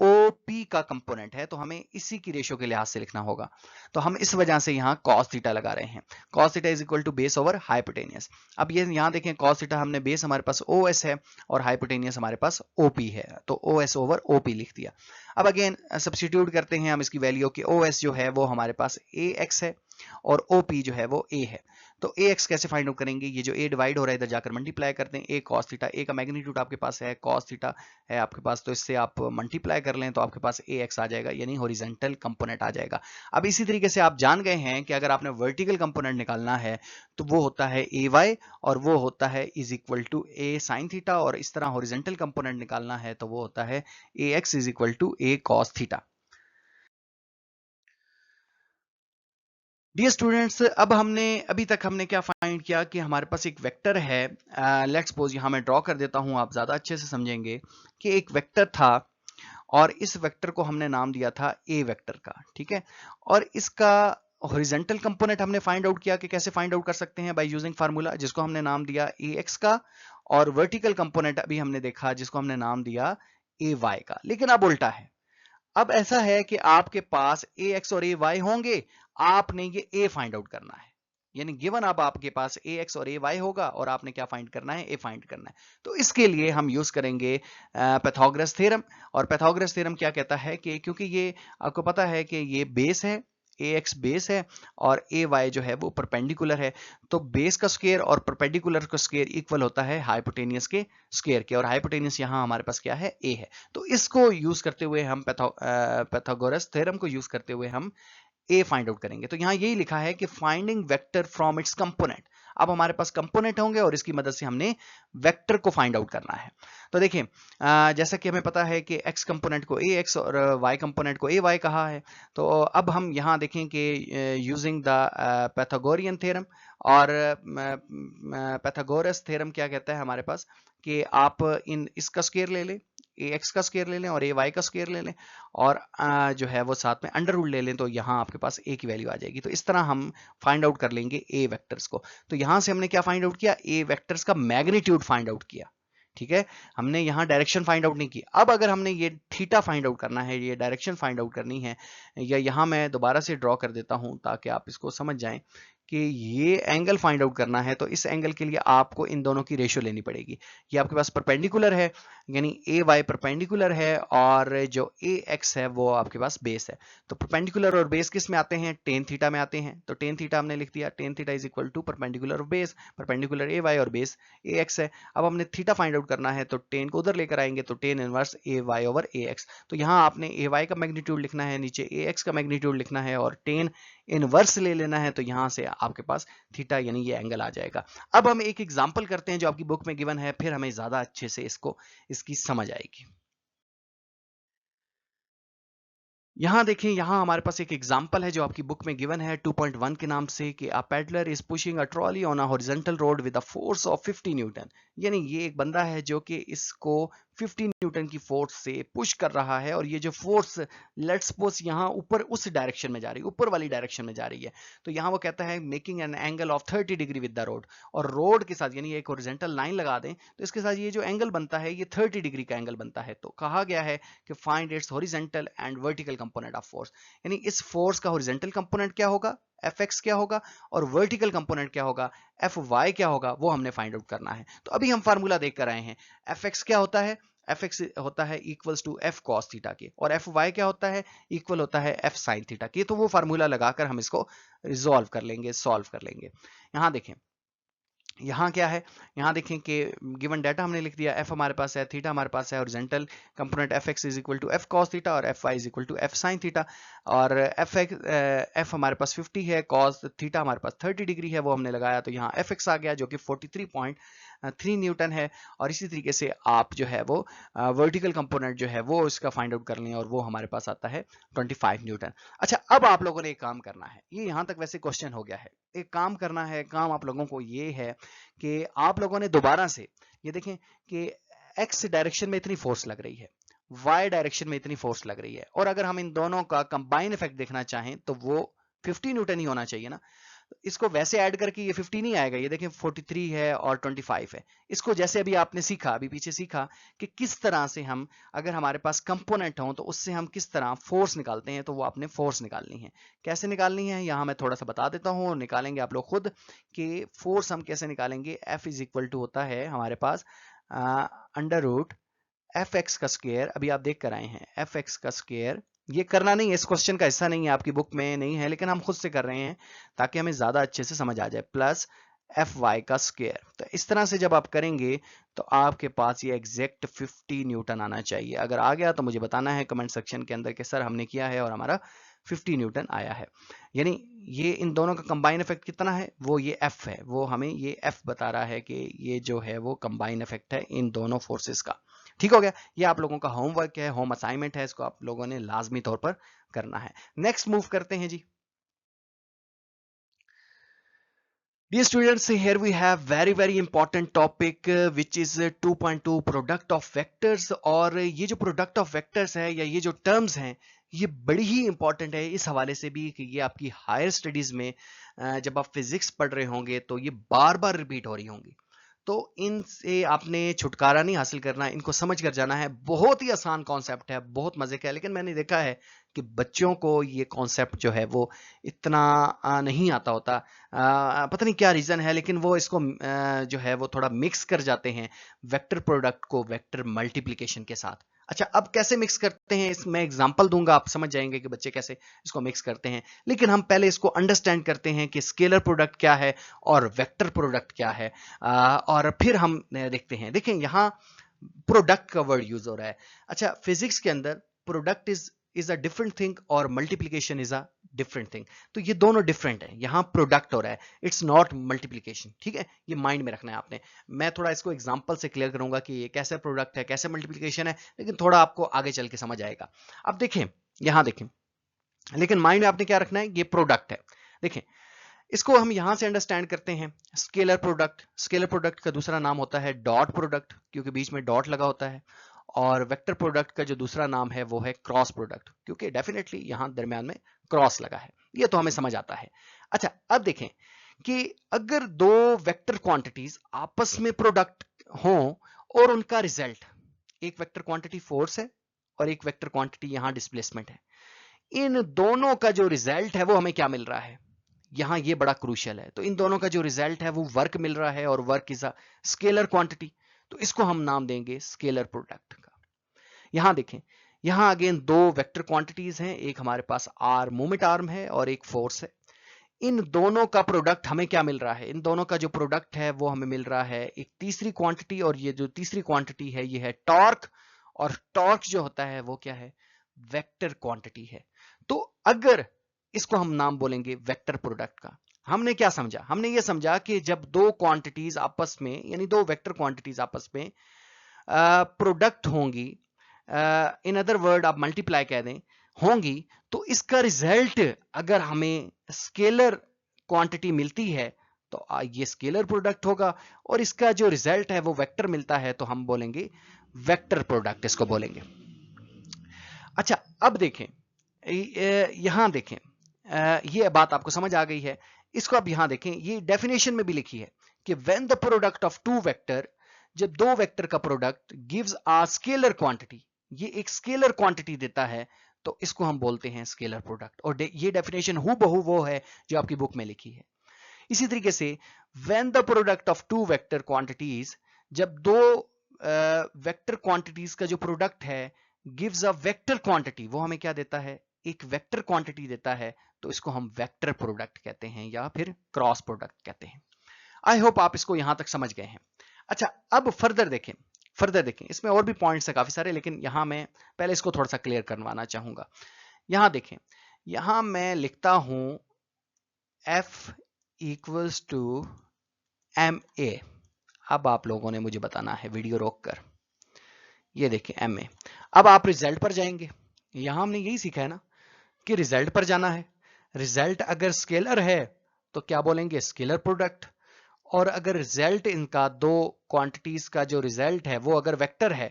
OP का कंपोनेंट है, तो हमें इसी की रेशियो के लिहाज से लिखना होगा। तो हम इस वजह से यहाँ cos थीटा लगा रहे हैं। cos theta is equal to base over hypotenuse. अब ये यहाँ देखें, cos थीटा हमने बेस हमारे पास OS है और हाइपोटेनियस हमारे पास OP है, तो OS ओवर OP लिख दिया। अब अगेन सब्स्टिट्यूट करते हैं हम इसकी वैल्यू की। OS जो है वो हमारे पास AX है और OP जो है वो A है। तो AX कैसे फाइंड आउट करेंगे, ये जो A डिवाइड हो रहा है इधर जाकर मल्टीप्लाई करते हैं, A cos थीटा, A का मैग्नीट्यूड आपके पास है, cos थीटा है आपके पास, तो इससे आप मल्टीप्लाई कर लें तो आपके पास AX आ जाएगा, यानी हॉरिजॉन्टल कंपोनेंट आ जाएगा। अब इसी तरीके से आप जान गए हैं कि अगर आपने वर्टिकल कंपोनेंट निकालना है तो वो होता है AY और वो होता है is equal to A sine theta, और इस तरह हॉरिजॉन्टल कंपोनेंट निकालना है तो वो होता है AX is equal to A cos theta. Dear students, अब हमने अभी तक हमने क्या फाइंड किया कि हमारे पास एक वेक्टर है। लेट्स सपोज यहाँ मैं ड्रॉ कर देता हूँ, आप ज्यादा अच्छे से समझेंगे कि एक वेक्टर था और इस वेक्टर को हमने नाम दिया था A वेक्टर का। ठीक है, और इसका हॉरिजॉन्टल कंपोनेंट हमने फाइंड आउट किया कि कैसे फाइंड आउट कर सकते हैं, बाय यूजिंग फार्मूला जिसको हमने नाम दिया AX का, और वर्टिकल कंपोनेंट अभी हमने देखा जिसको हमने नाम दिया AY का। लेकिन अब उल्टा है, अब ऐसा है कि आपके पास AX और AY होंगे, आपने ये A फाइंड आउट करना है, यानी गिवन अब आपके पास AX और AY होगा और आपने क्या फाइंड करना है, A फाइंड करना है। तो इसके लिए हम यूज करेंगे पैथागोरस थ्योरम। और पैथागोरस थ्योरम क्या कहता है कि क्योंकि ये आपको पता है कि ये बेस है, AX बेस है और AY जो है वो परपेंडिकुलर है, तो बेस का स्क्वायर और परपेंडिकुलर का स्क्वायर इक्वल होता है हाइपोटेनियस के स्क्वायर के, और हाइपोटेनियस यहाँ हमारे पास क्या है, A है। तो इसको यूज करते हुए हम पैथागोरस थ्योरम को यूज करते हुए हम ए फाइंड आउट करेंगे। तो यहाँ यही लिखा है कि finding vector from its component. अब हमारे पास कंपोनेंट होंगे और इसकी मदद से हमने वेक्टर को फाइंड आउट करना है। तो देखिए जैसा कि हमें पता है कि x कंपोनेंट को ए एक्स और y कंपोनेंट को ए वाई कहा है। तो अब हम यहाँ देखें कि यूजिंग द पैथागोरियन थ्योरम, और पैथागोरस थ्योरम क्या कहता है हमारे पास कि आप इसका स्क्वायर ले लें, ए एक्स का स्क्वायर ले लें और ए वाई का स्क्वायर ले लें, और जो है वो साथ में अंडर रूट ले लें, तो यहाँ आपके पास ए की वैल्यू आ जाएगी। तो इस तरह हम फाइंड आउट कर लेंगे ए वेक्टर्स को। तो यहाँ से हमने क्या फाइंड आउट किया, ए वेक्टर्स का मैग्नीट्यूड फाइंड आउट किया। ठीक है, हमने यहाँ डायरेक्शन फाइंड आउट नहीं की। अब अगर हमने ये थीटा फाइंड आउट करना है, ये डायरेक्शन फाइंड आउट करनी है, या यहाँ मैं दोबारा से ड्रॉ कर देता हूँ ताकि आप इसको समझ जाएं कि ये एंगल फाइंड आउट करना है, तो इस एंगल के लिए आपको इन दोनों की रेशियो लेनी पड़ेगी। ये आपके पास परपेंडिकुलर है, यानी ए वाई परपेंडिकुलर है, और जो ए एक्स है वो आपके पास बेस है। तो परपेंडिकुलर और बेस किस में आते हैं, टेन थीटा में आते हैं। तो टेन थीटा हमने लिख दिया, tan theta is equal to perpendicular base, perpendicular A Y और बेस ए एक्स है। अब हमने थीटा फाइंड आउट करना है, तो टेन को उधर लेकर आएंगे, तो टेन इनवर्स ए वाई ओवर ए एक्स। तो यहाँ आपने ए वाई का मैग्नीट्यूड लिखना है, नीचे ए एक्स का मैग्नीट्यूड लिखना है, और टेन इनवर्स ले लेना है। तो यहाँ से आपके पास थीटा यानी ये एंगल आ जाएगा। अब हम एक एग्जांपल करते हैं जो आपकी बुक में गिवन है, फिर हमें ज्यादा अच्छे से इसकी समझ आएगी। यहाँ देखें, यहाँ हमारे पास एक एग्जाम्पल है जो आपकी बुक में गिवन है 2.1 के नाम से, कि a pedlar is pushing a trolley on a horizontal road with a force of 50 newton. यानी ये एक बंदा है जो कि इसको 50 न्यूटन की फोर्स से पुश कर रहा है, और ये जो फोर्स लेट्स सपोज यहाँ ऊपर उस डायरेक्शन में जा रही है, ऊपर वाली डायरेक्शन में जा रही है। तो यहाँ वो कहता है making an angle of 30 degree with the road, और रोड के साथ यानी एक हॉरिजॉन्टल लाइन लगा दें तो इसके साथ ये जो एंगल बनता है ये 30 डिग्री का एंगल बनता है। तो कहा गया है कि find its horizontal and vertical component of force, यानी इस फोर्स का हॉरिजॉन्टल कंपोनेंट क्या होगा, Fx क्या होगा, और वर्टिकल कंपोनेंट क्या होगा, Fy क्या होगा, वो हमने फाइंड आउट करना है। तो अभी हम फार्मूला देख कर आए हैं, Fx क्या होता है, Fx होता है equals to F cos theta के, और Fy क्या होता है, इक्वल होता है F sin थीटा के। तो वो फार्मूला लगाकर हम इसको रिजॉल्व कर लेंगे, सॉल्व कर लेंगे। यहाँ देखें, यहाँ क्या है, यहाँ देखें कि गिवन डाटा हमने लिख दिया, एफ हमारे पास है, थीटा हमारे पास है, horizontal component F x is equal to F cos theta और F y is equal to F sine theta, और एफ हमारे पास 50 है, कॉस थीटा हमारे पास 30 डिग्री है, वो हमने लगाया, तो यहाँ एफ एक्स आ गया जो कि 43.3 न्यूटन है। और इसी तरीके से आप जो है वो वर्टिकल कंपोनेंट जो है वो इसका फाइंड आउट कर लें, और वो हमारे पास आता है 25 न्यूटन। अच्छा, अब आप लोगों ने एक काम करना है, ये यहाँ तक वैसे क्वेश्चन हो गया है, एक काम करना है, काम आप लोगों को ये है कि आप लोगों ने दोबारा से ये देखें कि एक्स डायरेक्शन में इतनी फोर्स लग रही है, वाई डायरेक्शन में इतनी फोर्स लग रही है, और अगर हम इन दोनों का कंबाइन इफेक्ट देखना चाहें तो वो 50 न्यूटन ही होना चाहिए ना। इसको वैसे ऐड करके ये 50 नहीं आएगा, ये देखें 43 है और 25 है। इसको जैसे अभी आपने सीखा, अभी पीछे सीखा कि किस तरह से हम, अगर हमारे पास कंपोनेंट हो तो उससे हम किस तरह फोर्स निकालते हैं, तो वो आपने फोर्स निकालनी है। कैसे निकालनी है यहाँ मैं थोड़ा सा बता देता हूँ, निकालेंगे आप लोग खुद कि फोर्स हम कैसे निकालेंगे। F इज इक्वल टू होता है हमारे पास अंडर रूट एफ एक्स का स्क्वायर, अभी आप देख कर आए हैं, एफ एक्स का स्क्वायर, ये करना नहीं है, इस क्वेश्चन का हिस्सा नहीं है, आपकी बुक में नहीं है, लेकिन हम खुद से कर रहे हैं ताकि हमें ज्यादा अच्छे से समझ आ जाए, प्लस एफ वाई का स्क्वायर। तो इस तरह से जब आप करेंगे तो आपके पास ये एग्जैक्ट 50 न्यूटन आना चाहिए। अगर आ गया तो मुझे बताना है कमेंट सेक्शन के अंदर कि सर हमने किया है और हमारा 50 न्यूटन आया है। यानी ये इन दोनों का कंबाइन इफेक्ट कितना है, वो ये F है, वो हमें ये F बता रहा है कि ये जो है वो कंबाइन इफेक्ट है इन दोनों फोर्सेस का। ठीक हो गया, ये आप लोगों का होमवर्क है, होम असाइनमेंट है, इसको आप लोगों ने लाजमी तौर पर करना है। नेक्स्ट मूव करते हैं जी। Dear students, here we have very important topic which is 2.2 product of vectors। और ये जो product of vectors है या ये जो terms हैं ये बड़ी ही important है इस हवाले से भी कि ये आपकी हायर स्टडीज में जब आप फिजिक्स पढ़ रहे होंगे तो ये बार बार रिपीट हो रही होंगी। तो इनसे आपने छुटकारा नहीं हासिल करना, इनको समझ कर जाना है। बहुत ही आसान कॉन्सेप्ट है, बहुत मजे का है, लेकिन मैंने देखा है कि बच्चों को ये कॉन्सेप्ट जो है वो इतना नहीं आता होता। पता नहीं क्या रीजन है, लेकिन वो इसको जो है वो थोड़ा मिक्स कर जाते हैं वेक्टर प्रोडक्ट को वेक्टर मल्टीप्लिकेशन के साथ। अच्छा, अब कैसे मिक्स करते हैं, इसमें एग्जांपल दूंगा, आप समझ जाएंगे कि बच्चे कैसे इसको मिक्स करते हैं। लेकिन हम पहले इसको अंडरस्टैंड करते हैं कि स्केलर प्रोडक्ट क्या है और वेक्टर प्रोडक्ट क्या है, और फिर हम देखते हैं। देखें यहाँ प्रोडक्ट का वर्ड यूज हो रहा है। अच्छा, फिजिक्स के अंदर product is a different thing और multiplication is a different thing. तो ये दोनों डिफरेंट है, यहाँ प्रोडक्ट हो रहा है, इट्स नॉट मल्टीप्लीकेशन, ठीक है, ये माइंड में रखना है आपने। मैं थोड़ा इसको एग्जांपल से क्लियर करूंगा कि ये कैसे प्रोडक्ट है, कैसे मल्टीप्लीकेशन है, लेकिन थोड़ा आपको आगे चल के समझ आएगा। अब देखें, यहाँ देखें, लेकिन माइंड में आपने क्या रखना है, ये प्रोडक्ट है। देखें, इसको हम यहां से अंडरस्टैंड करते हैं, स्केलर प्रोडक्ट। स्केलर प्रोडक्ट का दूसरा नाम होता है डॉट प्रोडक्ट, क्योंकि बीच में डॉट लगा होता है। और वेक्टर प्रोडक्ट का जो दूसरा नाम है वो है क्रॉस प्रोडक्ट, क्योंकि डेफिनेटली यहां दरमियान में क्रॉस लगा है, ये तो हमें समझ आता है। अच्छा, अब देखें कि अगर दो वेक्टर क्वांटिटीज आपस में प्रोडक्ट हो और उनका रिजल्ट, एक वेक्टर क्वांटिटी फोर्स है और एक वेक्टर क्वांटिटी यहां डिस्प्लेसमेंट है, इन दोनों का जो रिजल्ट है वो हमें क्या मिल रहा है, यहां ये बड़ा क्रूशियल है। तो इन दोनों का जो रिजल्ट है वो वर्क मिल रहा है, और work is a scalar quantity, तो इसको हम नाम देंगे स्केलर प्रोडक्ट का। यहां देखें, यहां अगेन दो वेक्टर क्वांटिटीज हैं, एक हमारे पास आर मूवमेंट आर्म है और एक फोर्स है। इन दोनों का प्रोडक्ट हमें क्या मिल रहा है, इन दोनों का जो प्रोडक्ट है वो हमें मिल रहा है एक तीसरी क्वांटिटी, और ये जो तीसरी क्वांटिटी है ये है टॉर्क, और टॉर्क जो होता है वो क्या है, वेक्टर क्वांटिटी है। तो अगर इसको हम नाम बोलेंगे वेक्टर प्रोडक्ट का। हमने क्या समझा, हमने ये समझा कि जब दो क्वांटिटीज आपस में, यानी दो वेक्टर क्वांटिटीज आपस में प्रोडक्ट होंगी, इन अदर वर्ड आप मल्टीप्लाई कह दें, होंगी, तो इसका रिजल्ट अगर हमें स्केलर क्वांटिटी मिलती है तो ये स्केलर प्रोडक्ट होगा, और इसका जो रिजल्ट है वो वेक्टर मिलता है तो हम बोलेंगे वेक्टर प्रोडक्ट, इसको बोलेंगे। अच्छा, अब देखें, यहां देखें, ये बात आपको समझ आ गई है। इसको अब यहां देखें, ये डेफिनेशन में भी लिखी है कि when the product of two vector, जब दो वेक्टर का product gives a scalar quantity, ये एक स्केलर क्वांटिटी देता है, तो इसको हम बोलते हैं स्केलर प्रोडक्ट। और ये डेफिनेशन हूबहू वो है जो आपकी बुक में लिखी है। इसी तरीके से when the product of two vector quantities, जब दो वेक्टर क्वांटिटीज का जो प्रोडक्ट है गिव्स अ वेक्टर क्वांटिटी, वो हमें क्या देता है, एक वेक्टर क्वांटिटी देता है, तो इसको हम वेक्टर प्रोडक्ट कहते हैं या फिर क्रॉस प्रोडक्ट कहते हैं। आई होप आप इसको यहां तक समझ गए हैं। अच्छा, अब फर्दर देखें, फर्दर देखें, इसमें और भी पॉइंट्स है काफी सारे, लेकिन यहां मैं पहले इसको थोड़ा सा क्लियर करवाना चाहूंगा। यहां देखें, यहां मैं लिखता हूं F इक्वल्स टू MA। अब आप लोगों ने मुझे बताना है वीडियो रोककर, ये देखें MA। अब आप रिजल्ट पर जाएंगे, यहां हमने यही सीखा है ना कि रिजल्ट पर जाना है। रिजल्ट अगर स्केलर है तो क्या बोलेंगे, स्केलर प्रोडक्ट। और अगर रिजल्ट इनका, दो क्वांटिटीज का जो रिजल्ट है वो अगर वेक्टर है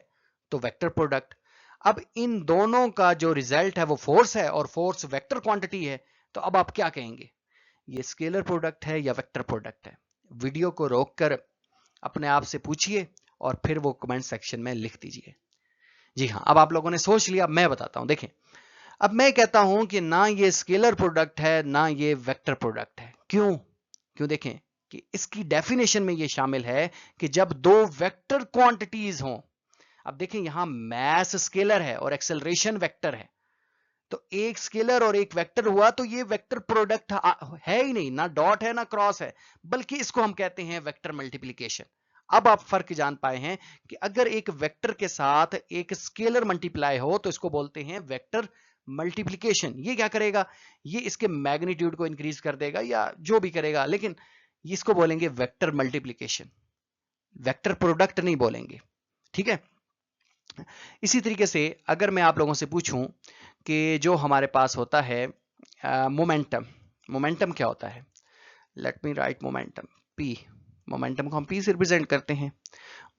तो वेक्टर प्रोडक्ट। अब इन दोनों का जो रिजल्ट है वो फोर्स है, और फोर्स वेक्टर क्वांटिटी है, तो अब आप क्या कहेंगे, ये स्केलर प्रोडक्ट है या वेक्टर प्रोडक्ट है। वीडियो को रोककर अपने आप से पूछिए और फिर वो कमेंट सेक्शन में लिख दीजिए। जी हाँ, अब आप लोगों ने सोच लिया, मैं बताता हूं। देखें, अब मैं कहता हूं कि ना ये स्केलर प्रोडक्ट है ना ये वेक्टर प्रोडक्ट है। क्यों? क्यों? देखें कि इसकी डेफिनेशन में ये शामिल है कि जब दो वेक्टर क्वांटिटीज हों। अब देखें, यहां मैस स्केलर है और एक्सेलरेशन वेक्टर है, तो एक स्केलर और एक वेक्टर हुआ तो ये वेक्टर प्रोडक्ट है ही नहीं, ना डॉट है ना क्रॉस है, बल्कि इसको हम कहते हैं वेक्टर मल्टीप्लीकेशन। अब आप फर्क जान पाए हैं कि अगर एक वेक्टर के साथ एक स्केलर मल्टीप्लाई हो तो इसको बोलते हैं वेक्टर मल्टीप्लीकेशन। ये क्या करेगा, ये इसके मैग्नीट्यूड को इंक्रीज कर देगा या जो भी करेगा, लेकिन इसको बोलेंगे वेक्टर मल्टीप्लीकेशन, वेक्टर प्रोडक्ट नहीं बोलेंगे। ठीक है, इसी तरीके से अगर मैं आप लोगों से पूछूं कि जो हमारे पास होता है मोमेंटम, मोमेंटम क्या होता है, लेट मी राइट मोमेंटम P। मोमेंटम को हम P से रिप्रेजेंट करते हैं।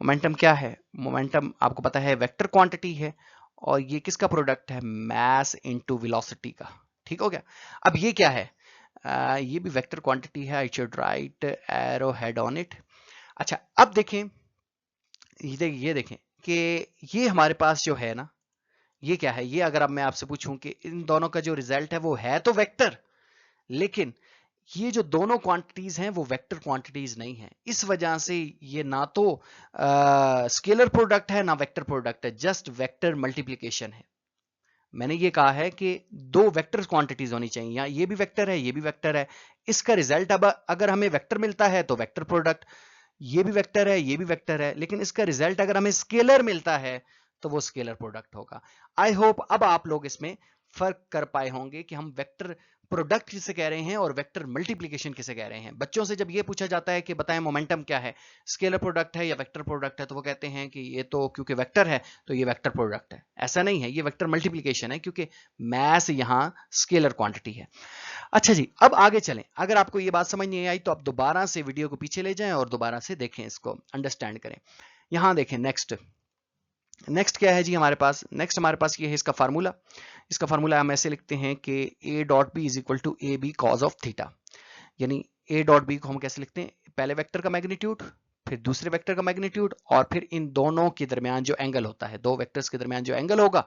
मोमेंटम क्या है, मोमेंटम आपको पता है वेक्टर क्वांटिटी है, और ये किसका प्रोडक्ट है, मास इनटू वेलोसिटी का। ठीक हो गया। अब ये क्या है, ये भी वेक्टर क्वांटिटी है। I should write arrow head on it. अच्छा, अब देखें, ये देखें कि ये हमारे पास जो है ना, ये क्या है, ये अगर अब मैं आपसे पूछूं कि इन दोनों का जो रिजल्ट है वो है तो वेक्टर, लेकिन ये जो दोनों क्वांटिटीज हैं वो वेक्टर क्वांटिटीज नहीं है। इस वजह से ये ना तो स्केलर प्रोडक्ट है ना वेक्टर प्रोडक्ट है, जस्ट वेक्टर मल्टीप्लिकेशन है। मैंने ये कहा है कि दो वेक्टर क्वांटिटीज होनी चाहिए, यहाँ ये भी वेक्टर है ये भी वेक्टर है, इसका रिजल्ट अब अगर हमें वेक्टर मिलता है तो वेक्टर प्रोडक्ट, ये भी वेक्टर है ये भी वेक्टर है, लेकिन इसका रिजल्ट अगर हमें स्केलर मिलता है तो वो स्केलर प्रोडक्ट होगा। आई होप अब आप लोग इसमें फर्क कर पाए होंगे कि हम वेक्टर प्रोडक्ट किसे कह रहे हैं और वेक्टर मल्टीप्लिकेशन किसे कह रहे हैं। बच्चों से जब ये पूछा जाता है कि बताएं मोमेंटम क्या है, स्केलर प्रोडक्ट है या वेक्टर प्रोडक्ट है, तो वो कहते हैं कि ये तो क्योंकि वेक्टर है तो ये वेक्टर प्रोडक्ट है। ऐसा नहीं है, ये वेक्टर मल्टीप्लिकेशन है क्योंकि मैस यहां स्केलर क्वांटिटी है। अच्छा जी, अब आगे चलें। अगर आपको ये बात समझ नहीं आई तो आप दोबारा से वीडियो को पीछे ले जाएं और दोबारा से देखें, इसको अंडरस्टैंड करें। यहां देखें नेक्स्ट क्या है जी हमारे पास, नेक्स्ट हमारे पास ये है इसका फार्मूला। इसका फार्मूला हम ऐसे लिखते हैं कि a dot B is equal to A B cos of theta. यानी a डॉट बी को हम कैसे लिखते हैं, पहले वेक्टर का मैग्नीट्यूड, फिर दूसरे वेक्टर का मैग्नीट्यूड, और फिर इन दोनों के दरमियान जो एंगल होता है, दो वेक्टर्स के दरमियान जो एंगल होगा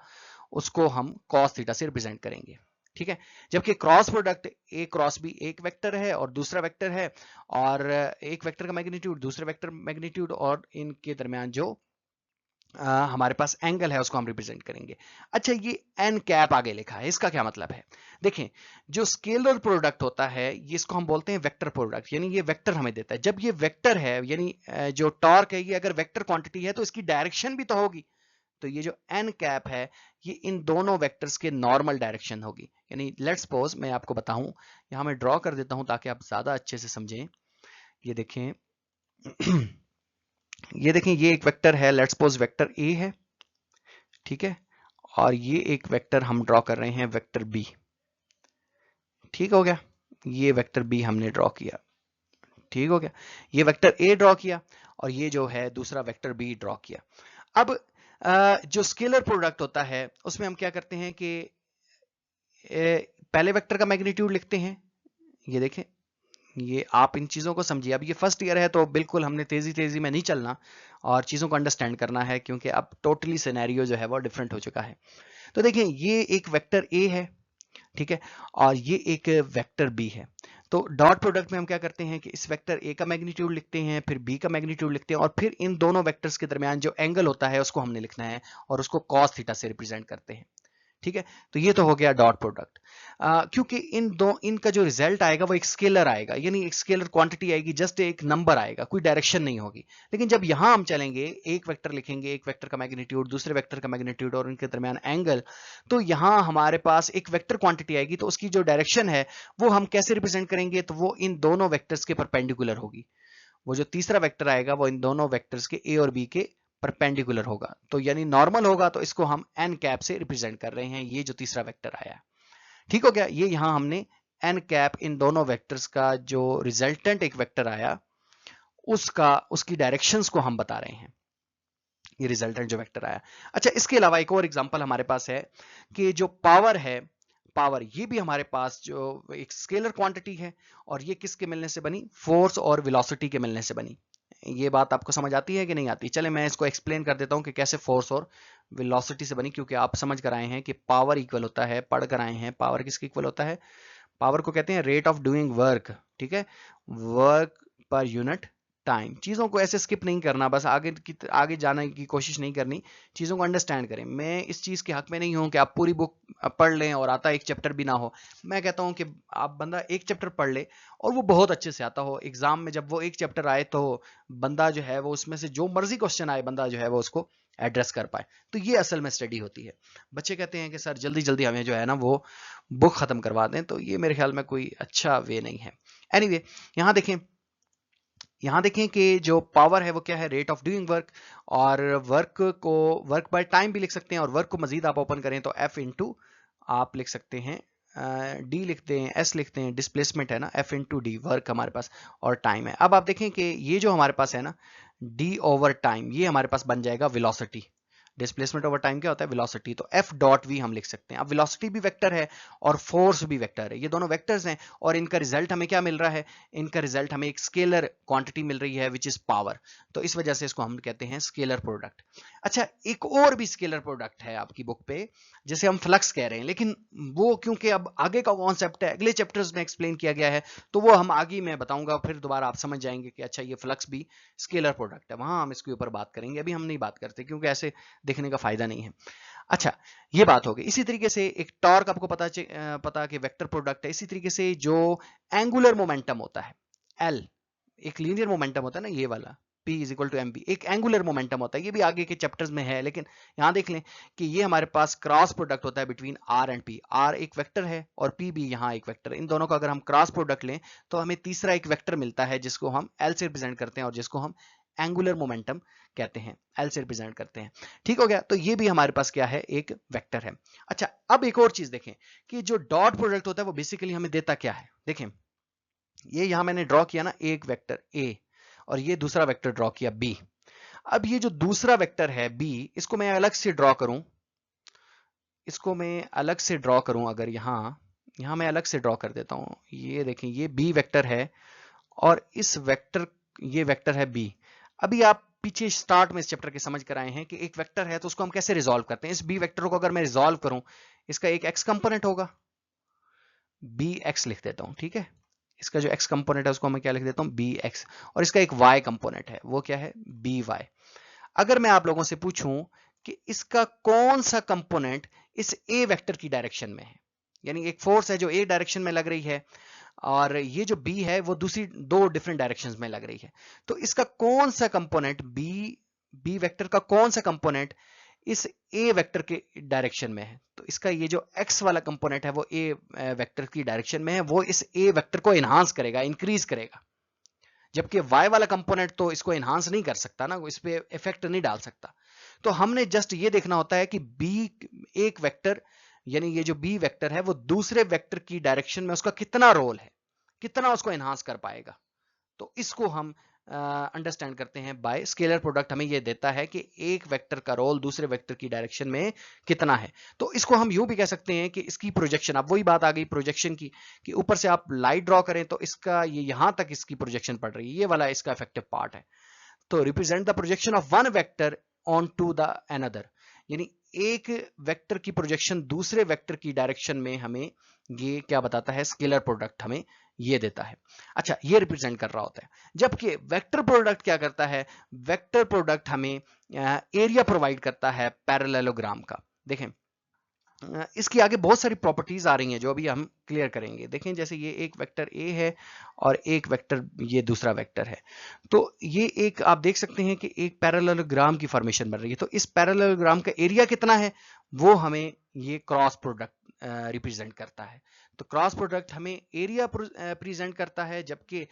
उसको हम कॉस थीटा से रिप्रेजेंट करेंगे। ठीक है, जबकि cross product a cross b एक वेक्टर है और दूसरा वेक्टर है, और एक वेक्टर का मैग्नीट्यूड दूसरे वेक्टर मैग्नीट्यूड और इनके दरमियान जो हमारे पास एंगल है उसको हम रिप्रेजेंट करेंगे। अच्छा, ये एन कैप आगे लिखा है, इसका क्या मतलब है? देखें, जो स्केलर प्रोडक्ट होता है ये इसको हम बोलते हैं वेक्टर प्रोडक्ट, यानी ये वेक्टर हमें देता है। जब ये वेक्टर है यानी जो टॉर्क है ये अगर वेक्टर क्वांटिटी है तो इसकी डायरेक्शन भी तो होगी। तो ये जो एन कैप है ये इन दोनों वेक्टर्स के नॉर्मल डायरेक्शन होगी। यानी लेट्स सपोज मैं आपको बताऊं, यहां मैं ड्रॉ कर देता हूं ताकि आप ज्यादा अच्छे से समझें। ये देखें ये देखें, ये एक वेक्टर है, लेट्स सपोज वेक्टर ए है, ठीक है, और ये एक वेक्टर हम ड्रॉ कर रहे हैं वेक्टर बी। ठीक हो गया, ये वेक्टर बी हमने ड्रॉ किया। ठीक हो गया, ये वेक्टर ए ड्रॉ किया और ये जो है दूसरा वेक्टर बी ड्रॉ किया। अब जो स्केलर प्रोडक्ट होता है उसमें हम क्या करते हैं कि पहले वेक्टर का मैग्नीट्यूड लिखते हैं। ये देखें, ये आप इन चीजों को समझिए। अब ये फर्स्ट ईयर है तो बिल्कुल हमने तेजी तेजी में नहीं चलना और चीजों को अंडरस्टैंड करना है क्योंकि अब टोटली सिनेरियो जो है वो डिफरेंट हो चुका है। तो देखें, ये एक वेक्टर ए है, ठीक है, और ये एक वेक्टर बी है। तो डॉट प्रोडक्ट में हम क्या करते हैं कि इस वेक्टर ए का मैग्नीट्यूड लिखते हैं, फिर बी का मैग्नीट्यूड लिखते हैं, और फिर इन दोनों वेक्टर्स के दरमियान जो एंगल होता है उसको हमने लिखना है और उसको कॉस थीटा से रिप्रेजेंट करते हैं। ठीक है, तो ये तो हो गया डॉट प्रोडक्ट। क्योंकि इनका जो रिजल्ट आएगा वो एक स्केलर आएगा, यानी एक स्केलर क्वांटिटी आएगी, जस्ट एक नंबर आएगा, कोई डायरेक्शन नहीं होगी। लेकिन जब यहां हम चलेंगे, एक वेक्टर लिखेंगे, एक वेक्टर का मैग्नीट्यूड दूसरे वेक्टर का मैग्नीट्यूड और इनके दरमियान एंगल, तो यहां हमारे पास एक वेक्टर क्वांटिटी आएगी, तो उसकी जो डायरेक्शन है वो हम कैसे रिप्रेजेंट करेंगे, तो वो इन दोनों वेक्टर्स के परपेंडिकुलर होगी। वो जो तीसरा वेक्टर आएगा वो इन दोनों वेक्टर्स के ए और बी के परपेंडिकुलर होगा, तो यानी नॉर्मल होगा, तो इसको हम एन कैप से रिप्रेजेंट कर रहे हैं, ये जो तीसरा वेक्टर आया। ठीक हो गया, ये यहां हमने एन कैप इन दोनों वेक्टर्स का जो रिजल्टेंट एक वेक्टर आया उसकी डायरेक्शंस को हम बता रहे हैं, ये रिजल्टेंट जो वेक्टर आया। अच्छा, इसके अलावा एक और एग्जांपल हमारे पास है कि जो पावर है, पावर ये भी हमारे पास जो एक स्केलर क्वांटिटी है, और ये किसके मिलने से बनी, फोर्स और वेलोसिटी के मिलने से बनी। ये बात आपको समझ आती है कि नहीं आती? चले मैं इसको एक्सप्लेन कर देता हूं कि कैसे फोर्स और वेलोसिटी से बनी, क्योंकि आप समझ कर आए हैं कि पावर इक्वल होता है, पढ़ कर आए हैं पावर किसके इक्वल होता है, पावर को कहते हैं रेट ऑफ डूइंग वर्क। ठीक है, वर्क पर यूनिट टाइम। चीजों को ऐसे स्किप नहीं करना, बस आगे जाने की कोशिश नहीं करनी, चीजों को अंडरस्टैंड करें। मैं इस चीज के हक में नहीं हूं कि आप पूरी बुक पढ़ लें और आता एक चैप्टर भी ना हो। मैं कहता हूं कि आप बंदा एक चैप्टर पढ़ ले और वो बहुत अच्छे से आता हो, एग्जाम में जब वो एक चैप्टर आए तो बंदा जो है वो उसमें से जो मर्जी क्वेश्चन आए बंदा जो है वो उसको एड्रेस कर पाए। तो ये असल में स्टडी होती है। बच्चे कहते हैं कि सर जल्दी जल्दी हमें जो है ना वो बुक खत्म करवा दें, तो ये मेरे ख्याल में कोई अच्छा वे नहीं है। एनीवे, यहां देखें कि जो पावर है वो क्या है, रेट ऑफ डूइंग वर्क, और वर्क बाय टाइम भी लिख सकते हैं, और वर्क को मजीद आप ओपन करें तो एफ इंटू आप लिख सकते हैं, डी लिखते हैं, एस लिखते हैं, डिस्प्लेसमेंट है ना, एफ इंटू डी वर्क हमारे पास, और टाइम है। अब आप देखें कि ये जो हमारे पास है ना डी ओवर टाइम, ये हमारे पास बन जाएगा वेलोसिटी। डिस्प्लेसमेंट ओवर टाइम क्या होता है, वेलोसिटी। तो एफ डॉट वी हम लिख सकते हैं। अब वेलोसिटी भी वेक्टर है और फोर्स भी वेक्टर है, ये दोनों वेक्टर्स हैं, और इनका रिजल्ट हमें क्या मिल रहा है, इनका रिजल्ट हमें एक स्केलर क्वांटिटी मिल रही है विच इज पावर। तो इस वजह से इसको हम कहते हैं स्केलर प्रोडक्ट। अच्छा, एक और भी स्केलर प्रोडक्ट है आपकी बुक पे जिसे हम फ्लक्स कह रहे हैं, लेकिन वो क्योंकि अब आगे का कॉन्सेप्ट है, अगले चैप्टर्स में एक्सप्लेन किया गया है, तो वो हम आगे मैं बताऊंगा, फिर दोबारा आप समझ जाएंगे कि अच्छा ये फ्लक्स भी स्केलर प्रोडक्ट है, वहां हम इसके ऊपर बात करेंगे, अभी हम नहीं बात करते क्योंकि ऐसे देखने का फायदा नहीं है। अच्छा, ये बात हो गई। इसी तरीके से एक टॉर्क आपको पता कि वेक्टर प्रोडक्ट है। इसी तरीके से जो एंगुलर मोमेंटम होता है एल, एक लीनियर मोमेंटम होता है ना ये वाला, P is equal to M B, एक एंगुलर मोमेंटम होता है, ये भी आगे के चैप्टर्स में है, लेकिन यहां देख लें कि ये हमारे पास क्रॉस प्रोडक्ट होता है between R and P। R एक वेक्टर है और P भी यहाँ एक वेक्टर, इन दोनों का अगर हम क्रॉस प्रोडक्ट लें तो हमें तीसरा एक वेक्टर मिलता है जिसको हम L से रिप्रेजेंट करते हैं और जिसको हम एंगुलर मोमेंटम कहते हैं, L से रिप्रेजेंट करते हैं। ठीक हो गया, तो ये भी हमारे पास क्या है, एक वेक्टर है। अच्छा, अब एक और चीज देखें कि जो डॉट प्रोडक्ट होता है वो बेसिकली हमें देता क्या है। देखें, ये यहां मैंने ड्रॉ किया ना एक वेक्टर A और ये दूसरा वेक्टर ड्रॉ किया B। अब ये जो दूसरा वेक्टर है B, इसको मैं अलग से ड्रॉ करूं, इसको मैं अलग से ड्रॉ करूं, अगर यहां मैं अलग से ड्रॉ कर देता हूं, ये देखें ये B वेक्टर है और इस वेक्टर, ये वेक्टर है B। अभी आप पीछे स्टार्ट में इस चैप्टर के समझ कर आए हैं कि एक वेक्टर है तो उसको हम कैसे रिजॉल्व करते हैं। इस B वेक्टर को अगर मैं रिजॉल्व करूं, इसका एक x कंपोनेंट होगा, bx लिख देता हूं, ठीक है। इसका जो x कंपोनेंट है उसको मैं क्या लिख देता हूं, bx, और इसका एक y कंपोनेंट है, वो क्या है, by। अगर मैं आप लोगों से पूछूं कि इसका कौन सा कंपोनेंट इस a वेक्टर की डायरेक्शन में है, यानी एक फोर्स है जो a डायरेक्शन में लग रही है और ये जो b है वो दूसरी दो डिफरेंट डायरेक्शंस में लग रही है, तो इसका कौन सा कंपोनेंट b वेक्टर का कौन सा कंपोनेंट इस a वेक्टर के डायरेक्शन में है। तो इसका ये जो x वाला कंपोनेंट है वो a वेक्टर की डायरेक्शन में है, वो इस a वेक्टर को एनहांस करेगा, इंक्रीज करेगा। जबकि y वाला कंपोनेंट तो इसको एनहांस नहीं कर सकता ना, इस पे इफेक्ट नहीं डाल सकता। तो हमने जस्ट ये देखना होता है कि b एक वेक्टर, यानी ये जो b वेक्टर है वो दूसरे वेक्टर की डायरेक्शन में उसका कितना रोल है, कितना उसको एनहांस कर पाएगा। तो इसको हम अंडरस्टैंड करते हैं बाय स्केलर प्रोडक्ट। हमें ये देता है कि एक वेक्टर का रोल दूसरे वेक्टर की डायरेक्शन में कितना है। तो इसको हम यूं भी कह सकते हैं कि इसकी प्रोजेक्शन, अब वही बात आ गई प्रोजेक्शन की, कि ऊपर से आप लाइट ड्रॉ करें तो इसका ये यहां तक इसकी प्रोजेक्शन पड़ रही है, ये वाला इसका इफेक्टिव पार्ट है। तो represent the projection of one vector on to the another, यानी एक वेक्टर की प्रोजेक्शन दूसरे वेक्टर की डायरेक्शन में हमें ये क्या बताता है, स्केलर प्रोडक्ट हमें ये देता है। अच्छा, ये रिप्रेजेंट कर रहा होता है। जबकि वेक्टर प्रोडक्ट क्या करता है, वेक्टर प्रोडक्ट हमें एरिया प्रोवाइड करता है पैरेललोग्राम का। देखें, इसकी आगे बहुत सारी प्रॉपर्टीज आ रही हैं जो अभी हम क्लियर करेंगे। देखें, जैसे ये एक वेक्टर A है और एक वेक्टर ये दूसरा वेक्टर है, तो ये एक आप देख सकते हैं कि एक पैरेललोग्राम की फॉर्मेशन बन रही है। तो इस पैरेललोग्राम का एरिया कितना है वो हमें ये क्रॉस प्रोडक्ट रिप्रेजेंट करता है। तो क्रॉस प्रोडक्ट हमें एरिया प्रेजेंट करता है, जबकि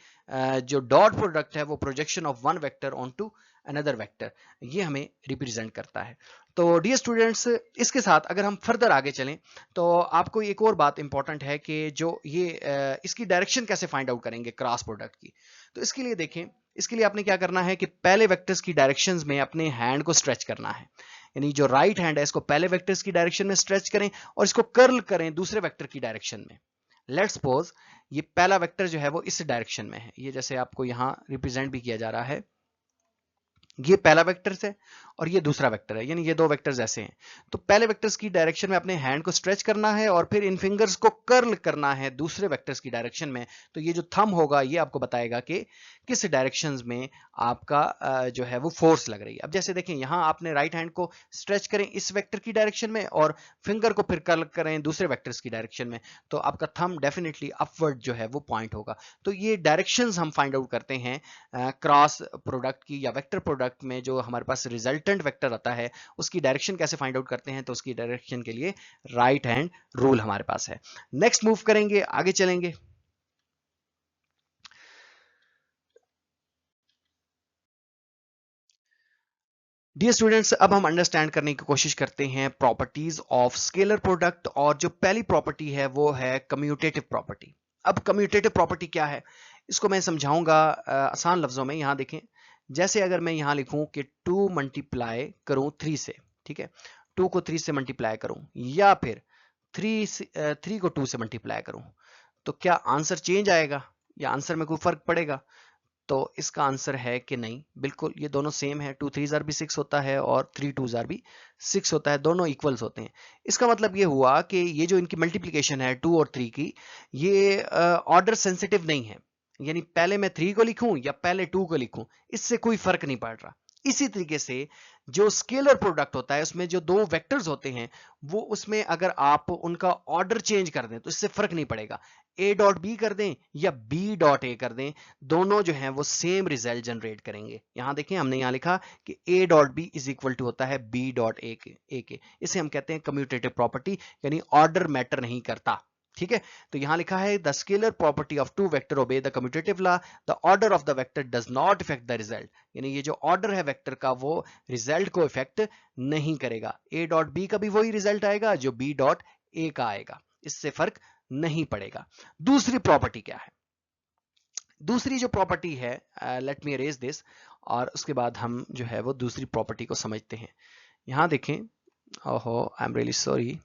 जो डॉट प्रोडक्ट है वो projection of one vector on to another vector, ये हमें रिप्रेजेंट करता है। तो डियर स्टूडेंट्स, इसके साथ अगर हम फर्दर आगे चलें तो आपको एक और बात इंपॉर्टेंट है कि जो ये इसकी डायरेक्शन कैसे फाइंड आउट करेंगे क्रॉस प्रोडक्ट की। तो इसके लिए देखें, इसके लिए आपने क्या करना है कि पहले वेक्टर्स की डायरेक्शंस में अपने हैंड को स्ट्रेच करना है, यानी जो राइट हैंड है इसको पहले वेक्टर्स की डायरेक्शन में स्ट्रेच करें और इसको कर्ल करें दूसरे वेक्टर की डायरेक्शन में। लेट्स सपोज ये पहला वेक्टर जो है वो इस डायरेक्शन में है, ये जैसे आपको यहां रिप्रेजेंट भी किया जा रहा है, ये पहला वेक्टर है और ये दूसरा वेक्टर है, यानी ये दो वेक्टर्स ऐसे हैं। तो पहले वेक्टर्स की डायरेक्शन में अपने हैंड को स्ट्रेच करना है और फिर इन फिंगर्स को कर्ल करना है दूसरे वेक्टर्स की डायरेक्शन में। तो ये जो थंब होगा ये आपको बताएगा कि किस डायरेक्शंस में आपका जो है वो फोर्स लग रही है। अब जैसे देखें, यहाँ आपने राइट हैंड को स्ट्रेच करें इस वेक्टर की डायरेक्शन में और फिंगर को फिर कर्ल करें दूसरे वेक्टर्स की डायरेक्शन में, तो आपका थंब डेफिनेटली अपवर्ड जो है वो पॉइंट होगा। तो ये डायरेक्शंस हम फाइंड आउट करते हैं क्रॉस प्रोडक्ट की या वेक्टर प्रोडक्ट में। जो हमारे पास रिजल्टेंट वेक्टर आता है उसकी डायरेक्शन कैसे फाइंड आउट करते हैं, तो उसकी डायरेक्शन के लिए राइट हैंड रूल हमारे पास है। नेक्स्ट मूव करेंगे, आगे चलेंगे। डियर स्टूडेंट्स, अब हम अंडरस्टैंड करने की कोशिश करते हैं प्रॉपर्टीज ऑफ स्केलर प्रोडक्ट, और जो पहली प्रॉपर्टी है वो है कम्यूटेटिव प्रॉपर्टी। अब कम्यूटेटिव प्रॉपर्टी क्या है इसको मैं समझाऊंगा आसान लफ्जों में। यहां देखें, जैसे अगर मैं यहां लिखूं कि 2 मल्टीप्लाई करूं 3 से, ठीक है, 2 को 3 से मल्टीप्लाई करूं या फिर 3 को 2 से मल्टीप्लाई करूं, तो क्या आंसर चेंज आएगा या आंसर में कोई फर्क पड़ेगा? तो इसका आंसर है कि नहीं, बिल्कुल ये दोनों सेम है। 2 3 भी 6 होता है और 3 2 भी 6 होता है, दोनों इक्वल्स होते हैं। इसका मतलब ये हुआ कि ये जो इनकी मल्टीप्लिकेशन है 2 और 3 की, ये ऑर्डर सेंसिटिव नहीं है, यानी पहले मैं 3 को लिखूं या पहले 2 को लिखूं इससे कोई फर्क नहीं पड़ रहा। इसी तरीके से जो स्केलर प्रोडक्ट होता है उसमें जो दो वेक्टर्स होते हैं वो उसमें अगर आप उनका ऑर्डर चेंज कर दें तो इससे फर्क नहीं पड़ेगा, a डॉट बी कर दें या b डॉट a कर दें, दोनों जो है वो सेम रिजल्ट जनरेट करेंगे। यहां देखें हमने यहां लिखा कि a dot B is equal to होता है b डॉट a के इसे हम कहते हैं कम्यूटेटिव प्रॉपर्टी, यानी ऑर्डर मैटर नहीं करता। ठीक है, तो यहां लिखा है the scalar property of two vector obey the commutative law, the order of the vector does not effect the result, यानी ये जो ऑर्डर है वेक्टर का वो रिजल्ट को इफेक्ट नहीं करेगा। a डॉट बी का भी वही रिजल्ट आएगा जो b डॉट a का आएगा, इससे फर्क नहीं पड़ेगा। दूसरी प्रॉपर्टी क्या है? दूसरी जो प्रॉपर्टी है, लेट मी अरेज दिस, और उसके बाद हम जो है वो दूसरी प्रॉपर्टी को समझते हैं। यहां देखें, ओहो आई एम रियली सॉरी,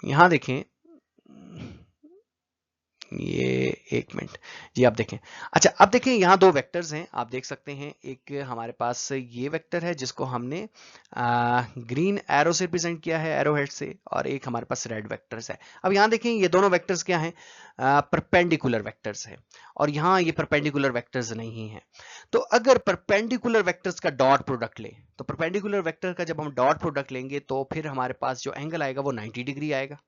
यहां देखें, ये एक मिनट जी, आप देखें। अच्छा अब देखें यहाँ दो वेक्टर्स हैं, आप देख सकते हैं, एक हमारे पास ये वेक्टर है जिसको हमने ग्रीन एरो से रिप्रेजेंट किया है, एरो हेड से, और एक हमारे पास रेड वेक्टर्स है। अब यहाँ देखें ये दोनों वेक्टर्स क्या हैं? परपेंडिकुलर वेक्टर्स है, और यहाँ ये परपेंडिकुलर वेक्टर्स नहीं है। तो अगर परपेंडिकुलर वेक्टर्स का डॉट प्रोडक्ट ले, तो परपेंडिकुलर वेक्टर का जब हम डॉट प्रोडक्ट लेंगे तो फिर हमारे पास जो एंगल आएगा वो 90 डिग्री आएगा।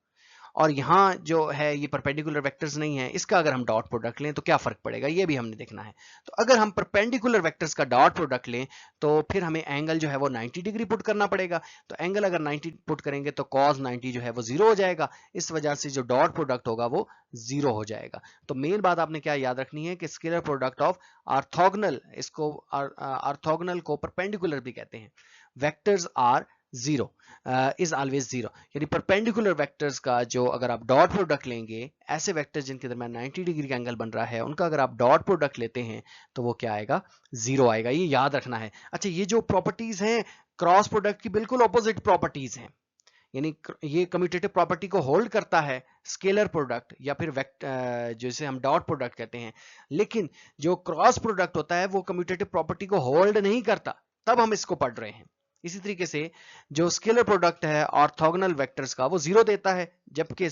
और यहाँ जो है ये परपेंडिकुलर वेक्टर्स नहीं है, इसका अगर हम डॉट प्रोडक्ट लें तो क्या फर्क पड़ेगा, ये भी हमने देखना है। तो अगर हम परपेंडिकुलर वेक्टर्स का डॉट प्रोडक्ट लें तो फिर हमें एंगल जो है वो 90 डिग्री पुट करना पड़ेगा। तो एंगल अगर 90 पुट करेंगे तो cos 90 जो है वो 0 हो जाएगा, इस वजह से जो डॉट प्रोडक्ट होगा वो 0 हो जाएगा। तो मेन बात आपने क्या याद रखनी है कि स्केलर प्रोडक्ट ऑफ ऑर्थोगोनल, इसको ऑर्थोगोनल को परपेंडिकुलर भी कहते हैं, vectors are zero, is always zero, यानी परपेंडिकुलर वेक्टर्स का जो अगर आप डॉट प्रोडक्ट लेंगे, ऐसे वेक्टर्स जिनके दरमियान 90 डिग्री का एंगल बन रहा है उनका अगर आप डॉट प्रोडक्ट लेते हैं तो वो क्या आएगा? जीरो आएगा, ये याद रखना है। अच्छा ये जो प्रॉपर्टीज हैं क्रॉस प्रोडक्ट की बिल्कुल ऑपोजिट प्रॉपर्टीज हैं, यानी ये कम्यूटेटिव प्रॉपर्टी को होल्ड करता है स्केलर प्रोडक्ट या फिर जैसे हम डॉट प्रोडक्ट कहते हैं, लेकिन जो क्रॉस प्रोडक्ट होता है वो कम्यूटेटिव प्रॉपर्टी को होल्ड नहीं करता, तब हम इसको पढ़ रहे हैं। इसी तरीके से जो स्केलर प्रोडक्ट है ऑर्थोगोनल वेक्टर्स का वो जीरो देता है, जबकि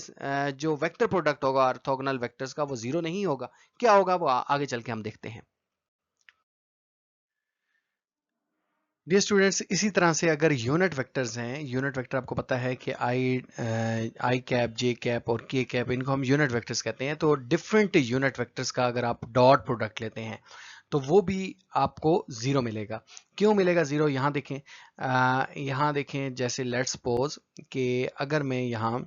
जो वेक्टर प्रोडक्ट होगा ऑर्थोगोनल वेक्टर्स का वो जीरो नहीं होगा। क्या होगा वो आगे चल के हम देखते हैं। डियर स्टूडेंट्स, इसी तरह से अगर यूनिट वेक्टर्स हैं, यूनिट वेक्टर आपको पता है कि आई कैप, जे कैप और के कैप, इनको हम यूनिट वेक्टर्स कहते हैं। तो डिफरेंट यूनिट वेक्टर्स का अगर आप डॉट प्रोडक्ट लेते हैं तो वो भी आपको जीरो मिलेगा। क्यों मिलेगा जीरो? यहाँ देखें, जैसे लेट्स सपोज कि अगर मैं यहाँ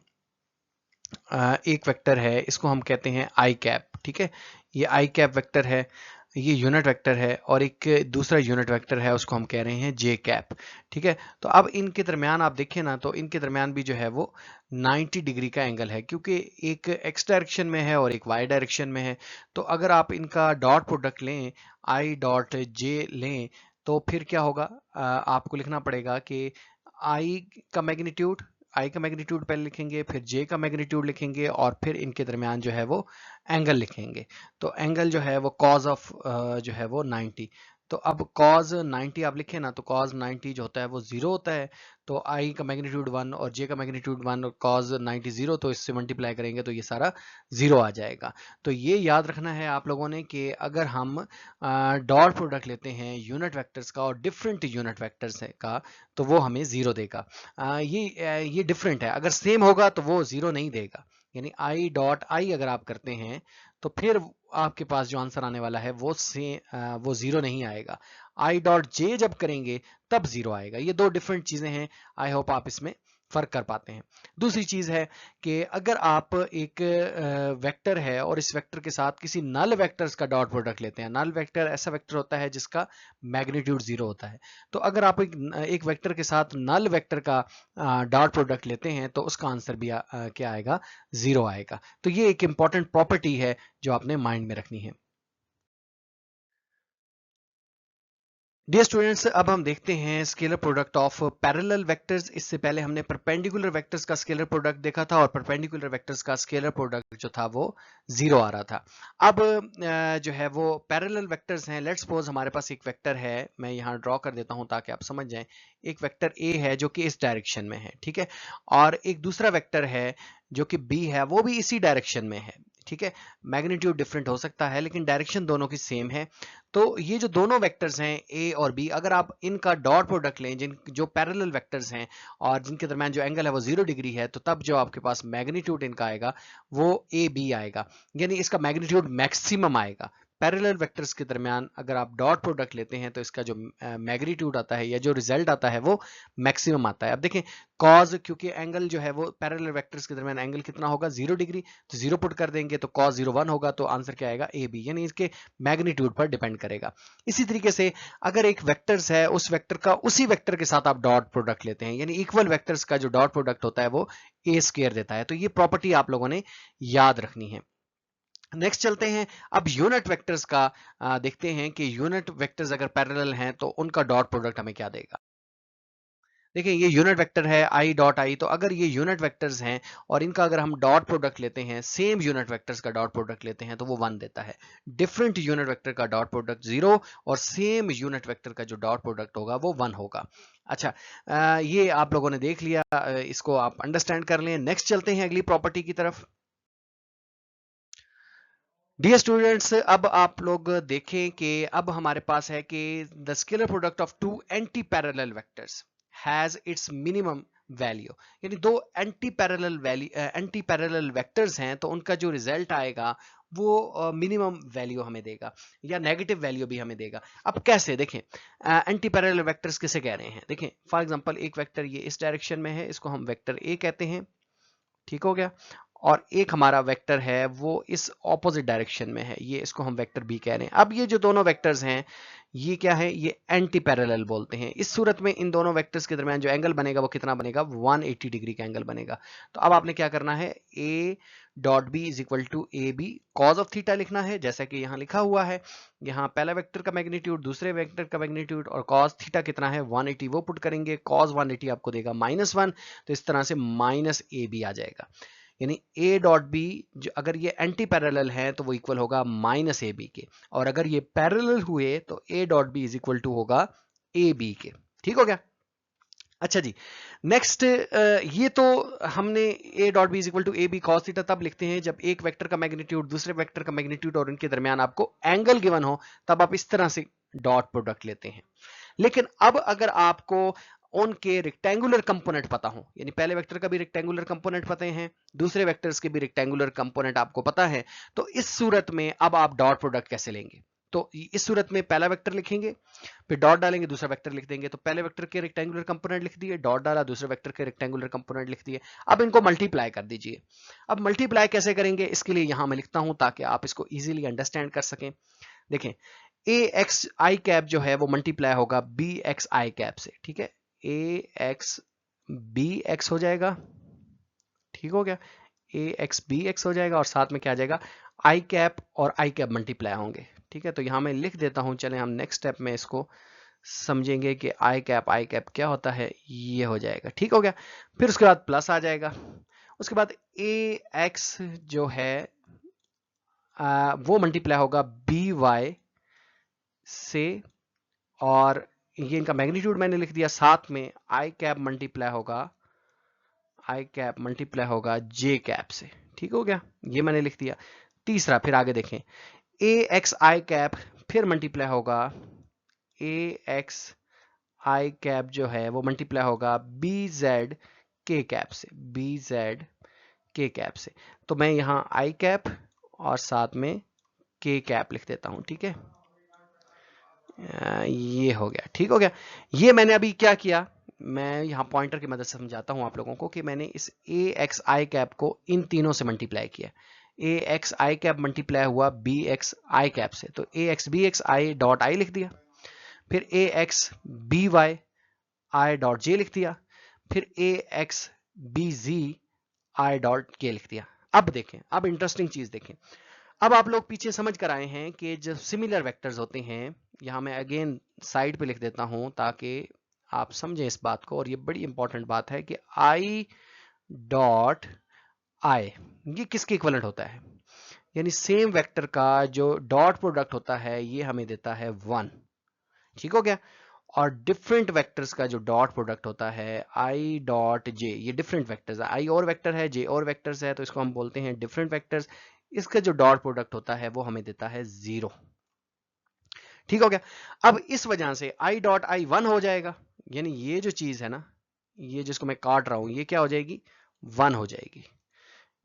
एक वेक्टर है, इसको हम कहते हैं आई कैप, ठीक है, ये आई कैप वेक्टर है, ये यूनिट वेक्टर है, और एक दूसरा यूनिट वेक्टर है उसको हम कह रहे हैं जे कैप। ठीक है, तो अब इनके दरमियान आप देखें ना, तो इनके दरमियान भी जो है वो 90 डिग्री का एंगल है, क्योंकि एक एक्स डायरेक्शन में है और एक वाई डायरेक्शन में है। तो अगर आप इनका डॉट प्रोडक्ट लें, आई डॉट जे लें, तो फिर क्या होगा? आपको लिखना पड़ेगा कि आई का मैग्नीट्यूड, आई का मैग्नीट्यूड पहले लिखेंगे, फिर जे का मैग्नीट्यूड लिखेंगे, और फिर इनके दरमियान जो है वो एंगल लिखेंगे। तो एंगल जो है वो कॉज ऑफ जो है वो 90। तो अब कॉज 90 आप लिखें ना, तो कॉज 90 जो होता है वो जीरो होता है। तो आई का मैग्नीट्यूड 1 और जे का मैग्नीट्यूड 1 और कॉज 90 जीरो, तो इससे मल्टीप्लाई करेंगे तो ये सारा जीरो आ जाएगा। तो ये याद रखना है आप लोगों ने कि अगर हम डॉट प्रोडक्ट लेते हैं यूनिट वेक्टर्स का और डिफरेंट यूनिट वेक्टर्स का, तो वो हमें जीरो देगा। ये डिफरेंट है, अगर सेम होगा तो वो जीरो नहीं देगा। यानी आई डॉट आई अगर आप करते हैं तो फिर आपके पास जो आंसर आने वाला है वो जीरो नहीं आएगा। आई डॉट जे जब करेंगे तब जीरो आएगा। ये दो डिफरेंट चीजें हैं, आई होप आप इसमें फर्क कर पाते हैं। दूसरी चीज है कि अगर आप एक वेक्टर है और इस वेक्टर के साथ किसी नल वेक्टर्स का डॉट प्रोडक्ट लेते हैं, नल वेक्टर ऐसा वेक्टर होता है जिसका मैग्नीट्यूड जीरो होता है। तो अगर आप एक वेक्टर के साथ नल वेक्टर का डॉट प्रोडक्ट लेते हैं तो उसका आंसर भी क्या आएगा? जीरो आएगा। तो ये एक इंपॉर्टेंट प्रॉपर्टी है जो आपने माइंड में रखनी है। डियर स्टूडेंट्स, अब हम देखते हैं scalar product of parallel vectors. इससे पहले हमने परपेंडिकुलर वेक्टर्स का स्केलर प्रोडक्ट देखा था और परपेंडिकुलर वेक्टर्स का स्केलर प्रोडक्ट जो था वो जीरो आ रहा था। अब जो है वो पैरेलल वेक्टर्स हैं। लेट्स सपोज हमारे पास एक वेक्टर है, मैं यहाँ ड्रॉ कर देता हूँ ताकि आप समझ जाएं। एक वेक्टर ए है जो कि इस डायरेक्शन में है, ठीक है, और एक दूसरा वेक्टर है जो कि बी है, वो भी इसी डायरेक्शन में है, ठीक है, मैग्नीट्यूड डिफरेंट हो सकता है लेकिन डायरेक्शन दोनों की सेम है। तो ये जो दोनों वेक्टर्स हैं ए और बी, अगर आप इनका डॉट प्रोडक्ट लें, जिन जो पैरेलल वेक्टर्स हैं और जिनके दरमियान जो एंगल है वो 0 डिग्री है, तो तब जो आपके पास मैग्नीट्यूड इनका आएगा वो ए बी आएगा, यानी इसका मैग्नीट्यूड मैक्सिमम आएगा। पैरेलल वेक्टर्स के दरमियान अगर आप डॉट प्रोडक्ट लेते हैं तो इसका जो मैग्नीट्यूड आता है या जो रिजल्ट आता है वो मैक्सिमम आता है। अब देखें कॉज, क्योंकि एंगल जो है वो पैरेलल वेक्टर्स के दरमियान एंगल कितना होगा 0 डिग्री, तो 0 पुट कर देंगे तो cos 0 1 होगा, तो आंसर क्या आएगा ए बी, यानी इसके मैग्नीट्यूड पर डिपेंड करेगा। इसी तरीके से अगर एक वेक्टर्स है, उस वेक्टर का उसी वेक्टर के साथ आप डॉट प्रोडक्ट लेते हैं, यानी इक्वल वेक्टर्स का जो डॉट प्रोडक्ट होता है वो ए स्क्वायर देता है, तो ये प्रॉपर्टी आप लोगों ने याद रखनी है। नेक्स्ट चलते हैं, अब यूनिट वेक्टर्स का देखते हैं कि यूनिट वेक्टर्स अगर पैरेलल हैं तो उनका डॉट प्रोडक्ट हमें क्या देगा। देखिए ये यूनिट वेक्टर है आई डॉट आई, तो अगर ये यूनिट वेक्टर्स हैं और इनका अगर हम डॉट प्रोडक्ट लेते हैं, सेम यूनिट वेक्टर्स का डॉट प्रोडक्ट लेते हैं, तो वो 1 देता है। डिफरेंट यूनिट वेक्टर का डॉट प्रोडक्ट 0 और सेम यूनिट वेक्टर का जो डॉट प्रोडक्ट होगा वो 1 होगा। अच्छा, ये आप लोगों ने देख लिया, इसको आप अंडरस्टैंड कर लें। नेक्स्ट चलते हैं अगली प्रॉपर्टी की तरफ। डियर स्टूडेंट्स, अब आप लोग देखें कि अब हमारे पास है कि the scalar product of two anti parallel vectors has its minimum value, यानी दो एंटी पैरेलल वेक्टर्स हैं तो उनका जो रिजल्ट आएगा वो मिनिमम वैल्यू हमें देगा या नेगेटिव वैल्यू भी हमें देगा। अब कैसे देखें, एंटी पैरेलल वेक्टर्स किसे कह रहे हैं, देखें फॉर एग्जांपल एक वेक्टर ये इस डायरेक्शन में है, इसको हम वेक्टर ए कहते हैं, ठीक हो गया, और एक हमारा वेक्टर है वो इस ऑपोजिट डायरेक्शन में है, ये इसको हम वेक्टर बी कह रहे हैं। अब ये जो दोनों वेक्टर्स हैं ये क्या है, ये एंटी पैरेलल बोलते हैं। इस सूरत में इन दोनों वेक्टर्स के दरमियान जो एंगल बनेगा वो कितना बनेगा, 180 डिग्री का एंगल बनेगा। तो अब आपने क्या करना है, A dot B is equal to A B cos of theta लिखना है, जैसा कि यहाँ लिखा हुआ है। यहाँ पहला वेक्टर का मैग्नीट्यूड, दूसरे वेक्टर का मैग्नीट्यूड, और कॉस थीटा कितना है 180, वो पुट करेंगे, कॉस 180 आपको देगा -1, तो इस तरह से माइनस ए बी आ जाएगा। यानी a डॉट बी जो अगर ये एंटी पैरेलल है तो वो इक्वल होगा माइनस ए बी के, और अगर ये पैरेलल हुए तो a dot B is equal to होगा ए बी के। ठीक हो गया। अच्छा जी, नेक्स्ट ये तो हमने a dot B is equal to A B cos theta तब लिखते हैं जब एक वेक्टर का मैग्नीट्यूड दूसरे वेक्टर का मैग्नीट्यूड और इनके दरमियान आपको एंगल गिवन हो, तब आप इस तरह से डॉट प्रोडक्ट लेते हैं। लेकिन अब अगर आपको उनके रेक्टेंगुलर कंपोनेंट पता हो, यानी पहले वेक्टर का भी रेक्टेंगुलर कंपोनेंट पता है, दूसरे वेक्टर्स के भी रेक्टेंगुलर कंपोनेंट आपको पता है, तो इस सूरत में अब आप डॉट प्रोडक्ट कैसे लेंगे। तो इस सूरत में पहला वेक्टर लिखेंगे, फिर डॉट डालेंगे, दूसरा वेक्टर लिख देंगे, तो पहले वेक्टर के रेक्टेंगुलर कंपोनेंट लिख दिए, डॉट डाला, दूसरे वेक्टर के रेक्टेंगुलर कंपोनेंट लिख दिए। अब इनको मल्टीप्लाई कर दीजिए। अब मल्टीप्लाई कैसे करेंगे, इसके लिए यहां मैं लिखता हूं ताकि आप इसको इजीली अंडरस्टैंड कर सकें। देखें ए एक्स आई कैप जो है वो मल्टीप्लाई होगा बी एक्स आई कैप से, ठीक है, ए एक्स बी एक्स हो जाएगा, ठीक हो गया, ए एक्स बी एक्स हो जाएगा, और साथ में क्या आ जाएगा, आई कैप और आई कैप मल्टीप्लाई होंगे। ठीक है, तो यहां मैं लिख देता हूं, चलें हम नेक्स्ट स्टेप में इसको समझेंगे कि आई कैप क्या होता है, ये हो जाएगा। ठीक हो गया, फिर उसके बाद प्लस आ जाएगा, उसके बाद ए एक्स जो है वो मल्टीप्लाई होगा बी वाई से, और ये इनका मैग्नीट्यूड मैंने लिख दिया, साथ में आई कैप मल्टीप्लाई होगा जे कैप से। ठीक हो गया, ये मैंने लिख दिया। तीसरा, फिर आगे देखें, ए एक्स आई कैप फिर मल्टीप्लाई होगा, ए एक्स आई कैप जो है वो मल्टीप्लाई होगा बी जेड के कैप से, बी जेड के कैप से। तो मैं यहां आई कैप और साथ में के कैप लिख देता हूं। ठीक है, ये हो गया। ठीक हो गया, ये मैंने अभी क्या किया, मैं यहाँ पॉइंटर की मदद से समझाता हूँ आप लोगों को कि मैंने इस ए एक्स आई कैप को इन तीनों से मल्टीप्लाई किया। A x i cap multiply हुआ बी एक्स आई कैप से, तो A x B x i dot i लिख दिया, फिर A x B y i dot j लिख दिया, फिर A x B z i dot k लिख दिया। अब देखें, अब इंटरेस्टिंग चीज देखें, अब आप लोग पीछे समझ कर आए हैं कि जब सिमिलर वेक्टर्स होते हैं, यहां मैं अगेन साइड पे लिख देता हूं ताकि आप समझें इस बात को, और ये बड़ी इंपॉर्टेंट बात है कि आई डॉट आई ये किसके इक्विवेलेंट होता है, यानी सेम वेक्टर का जो डॉट प्रोडक्ट होता है ये हमें देता है 1। ठीक हो गया, और डिफरेंट वेक्टर्स का जो डॉट प्रोडक्ट होता है आई डॉट जे, ये डिफरेंट वेक्टर्स है, आई और वेक्टर है, जे और वेक्टर्स है, तो इसको हम बोलते हैं डिफरेंट वेक्टर्स, इसका जो डॉट प्रोडक्ट होता है वो हमें देता है 0। ठीक हो गया। अब इस वजह से आई डॉट आई 1 हो जाएगा, यानी ये जो चीज है ना, ये जिसको मैं काट रहा हूं, ये क्या हो जाएगी, 1 हो जाएगी।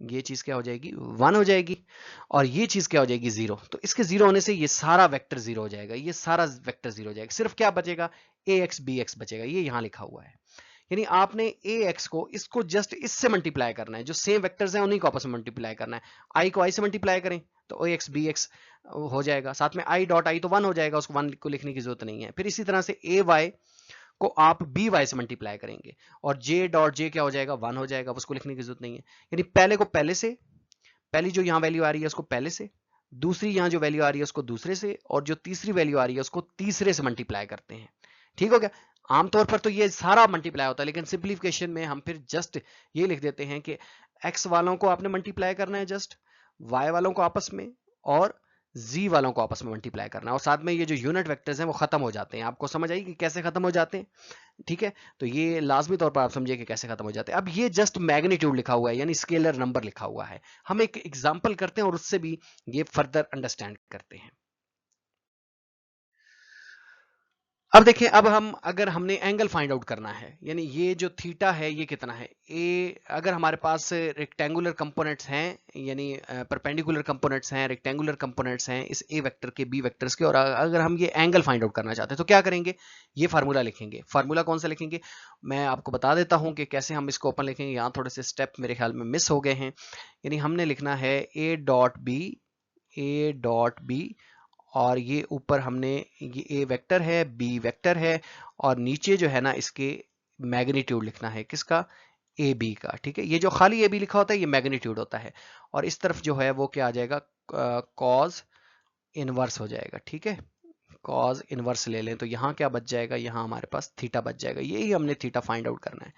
ये चीज क्या हो जाएगी, 1 हो जाएगी। और ये चीज क्या हो जाएगी, 0। तो इसके 0 होने से ये सारा वेक्टर 0 हो जाएगा, ये सारा वेक्टर 0 हो जाएगा। सिर्फ क्या बचेगा, ए एक्स बी एक्स बचेगा, ये यहां लिखा हुआ है। यानी आपने ए एक्स को इसको जस्ट इससे मल्टीप्लाई करना है, जो सेम वेक्टर्स हैं उन्हीं को आपस में मल्टीप्लाई करना है। आई को आई से मल्टीप्लाई करें तो ए एक्स बी एक्स हो जाएगा, साथ में आई डॉट आई तो 1 हो जाएगा, उसको 1 को लिखने की जरूरत नहीं है। फिर इसी तरह से ए वाई को आप बी वाई से मल्टीप्लाई करेंगे और जे डॉट जे क्या हो जाएगा, 1 हो जाएगा, उसको लिखने की जरूरत नहीं है। यानी पहले को पहले से, पहली जो यहाँ वैल्यू आ रही है उसको पहले से, दूसरी यहाँ जो वैल्यू आ रही है उसको दूसरे से, और जो तीसरी वैल्यू आ रही है उसको तीसरे से मल्टीप्लाई करते हैं। ठीक हो गया। आमतौर पर तो ये सारा मल्टीप्लाई होता है, लेकिन सिंप्लीफिकेशन में हम फिर जस्ट ये लिख देते हैं कि एक्स वालों को आपने मल्टीप्लाई करना है जस्ट, वाई वालों को आपस में, और जी वालों को आपस में मल्टीप्लाई करना है। और साथ में ये जो यूनिट वेक्टर्स हैं वो खत्म हो जाते हैं। आपको समझ आई कि कैसे खत्म हो जाते हैं। ठीक है, तो ये लाजमी तौर पर आप समझिए कि कैसे खत्म हो जाते हैं। अब ये जस्ट मैग्नीट्यूड लिखा हुआ है, यानी स्केलर नंबर लिखा हुआ है। हम एक एग्जांपल करते हैं और उससे भी ये फर्दर अंडरस्टैंड करते हैं। अब देखिए, अब हम अगर हमने एंगल फाइंड आउट करना है, यानी ये जो थीटा है ये कितना है, ए अगर हमारे पास रेक्टेंगुलर कंपोनेंट्स हैं, यानी परपेंडिकुलर कंपोनेंट्स हैं, रेक्टेंगुलर कंपोनेंट्स हैं इस ए वेक्टर के, बी वेक्टर्स के, और अगर हम ये एंगल फाइंड आउट करना चाहते हैं तो क्या करेंगे, ये फार्मूला लिखेंगे। फार्मूला कौन सा लिखेंगे, मैं आपको बता देता हूं कि कैसे हम इसको ओपन लिखेंगे। यहाँ थोड़े से स्टेप मेरे ख्याल में मिस हो गए हैं। यानी हमने लिखना है A dot B, A dot B, और ये ऊपर हमने, ये ए वेक्टर है, बी वेक्टर है, और नीचे जो है ना इसके मैग्नीट्यूड लिखना है, किसका, ए बी का। ठीक है, ये जो खाली ए बी लिखा होता है ये मैग्नीट्यूड होता है, और इस तरफ जो है वो क्या आ जाएगा, कॉज इनवर्स हो जाएगा। ठीक है, कॉज इनवर्स ले लें तो यहाँ क्या बच जाएगा, यहाँ हमारे पास थीटा बच जाएगा। यही हमने थीटा फाइंड आउट करना है।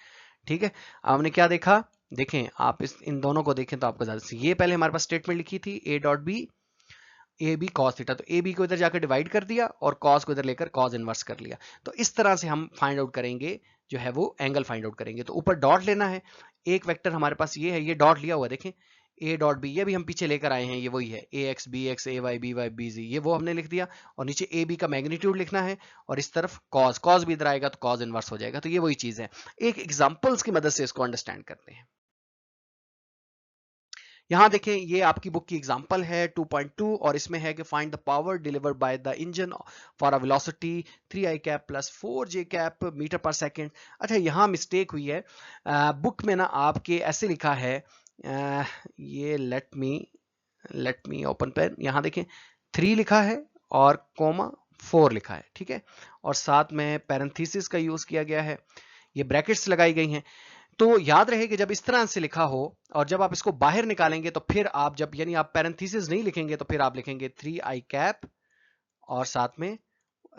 ठीक है, हमने क्या देखा, देखें आप इन दोनों को देखें तो आपको ज्यादा, ये पहले हमारे पास स्टेटमेंट लिखी थी A dot B, A B cos theta, तो ए बी को इधर जाकर डिवाइड कर दिया और कॉस को इधर लेकर कॉस इनवर्स कर लिया। तो इस तरह से हम फाइंड आउट करेंगे, जो है वो एंगल फाइंड आउट करेंगे। तो ऊपर डॉट लेना है, एक वेक्टर हमारे पास ये है, ये डॉट लिया हुआ देखें, ए डॉट बी, ये भी हम पीछे लेकर आए हैं, ये वही है, ए एक्स बी एक्स, ए वाई बी जी, ये वो हमने लिख दिया। और नीचे ए बी का मैग्नीट्यूड लिखना है, और इस तरफ कॉस, कॉस भी इधर आएगा तो कॉस इनवर्स हो जाएगा। तो ये वही चीज है। एक एग्जांपल्स की मदद से इसको अंडरस्टैंड करते हैं। यहाँ देखें, ये आपकी बुक की एग्जांपल है 2.2, और इसमें है कि find the power delivered by the engine for a velocity 3i cap plus 4j cap metre per second. अच्छा, यहाँ मिस्टेक हुई है, बुक में ना आपके ऐसे लिखा है, ये लेट मी ओपन पेन, यहाँ देखें 3 लिखा है और कोमा 4 लिखा है। ठीक है, और साथ में पैरेंथेसिस का यूज किया गया है, ये ब्रैकेट्स लगाई गई हैं। तो याद रहे कि जब इस तरह से लिखा हो और जब आप इसको बाहर निकालेंगे तो फिर आप जब, यानी आप पैरेंथेसिस नहीं लिखेंगे तो फिर आप लिखेंगे 3i कैप और साथ में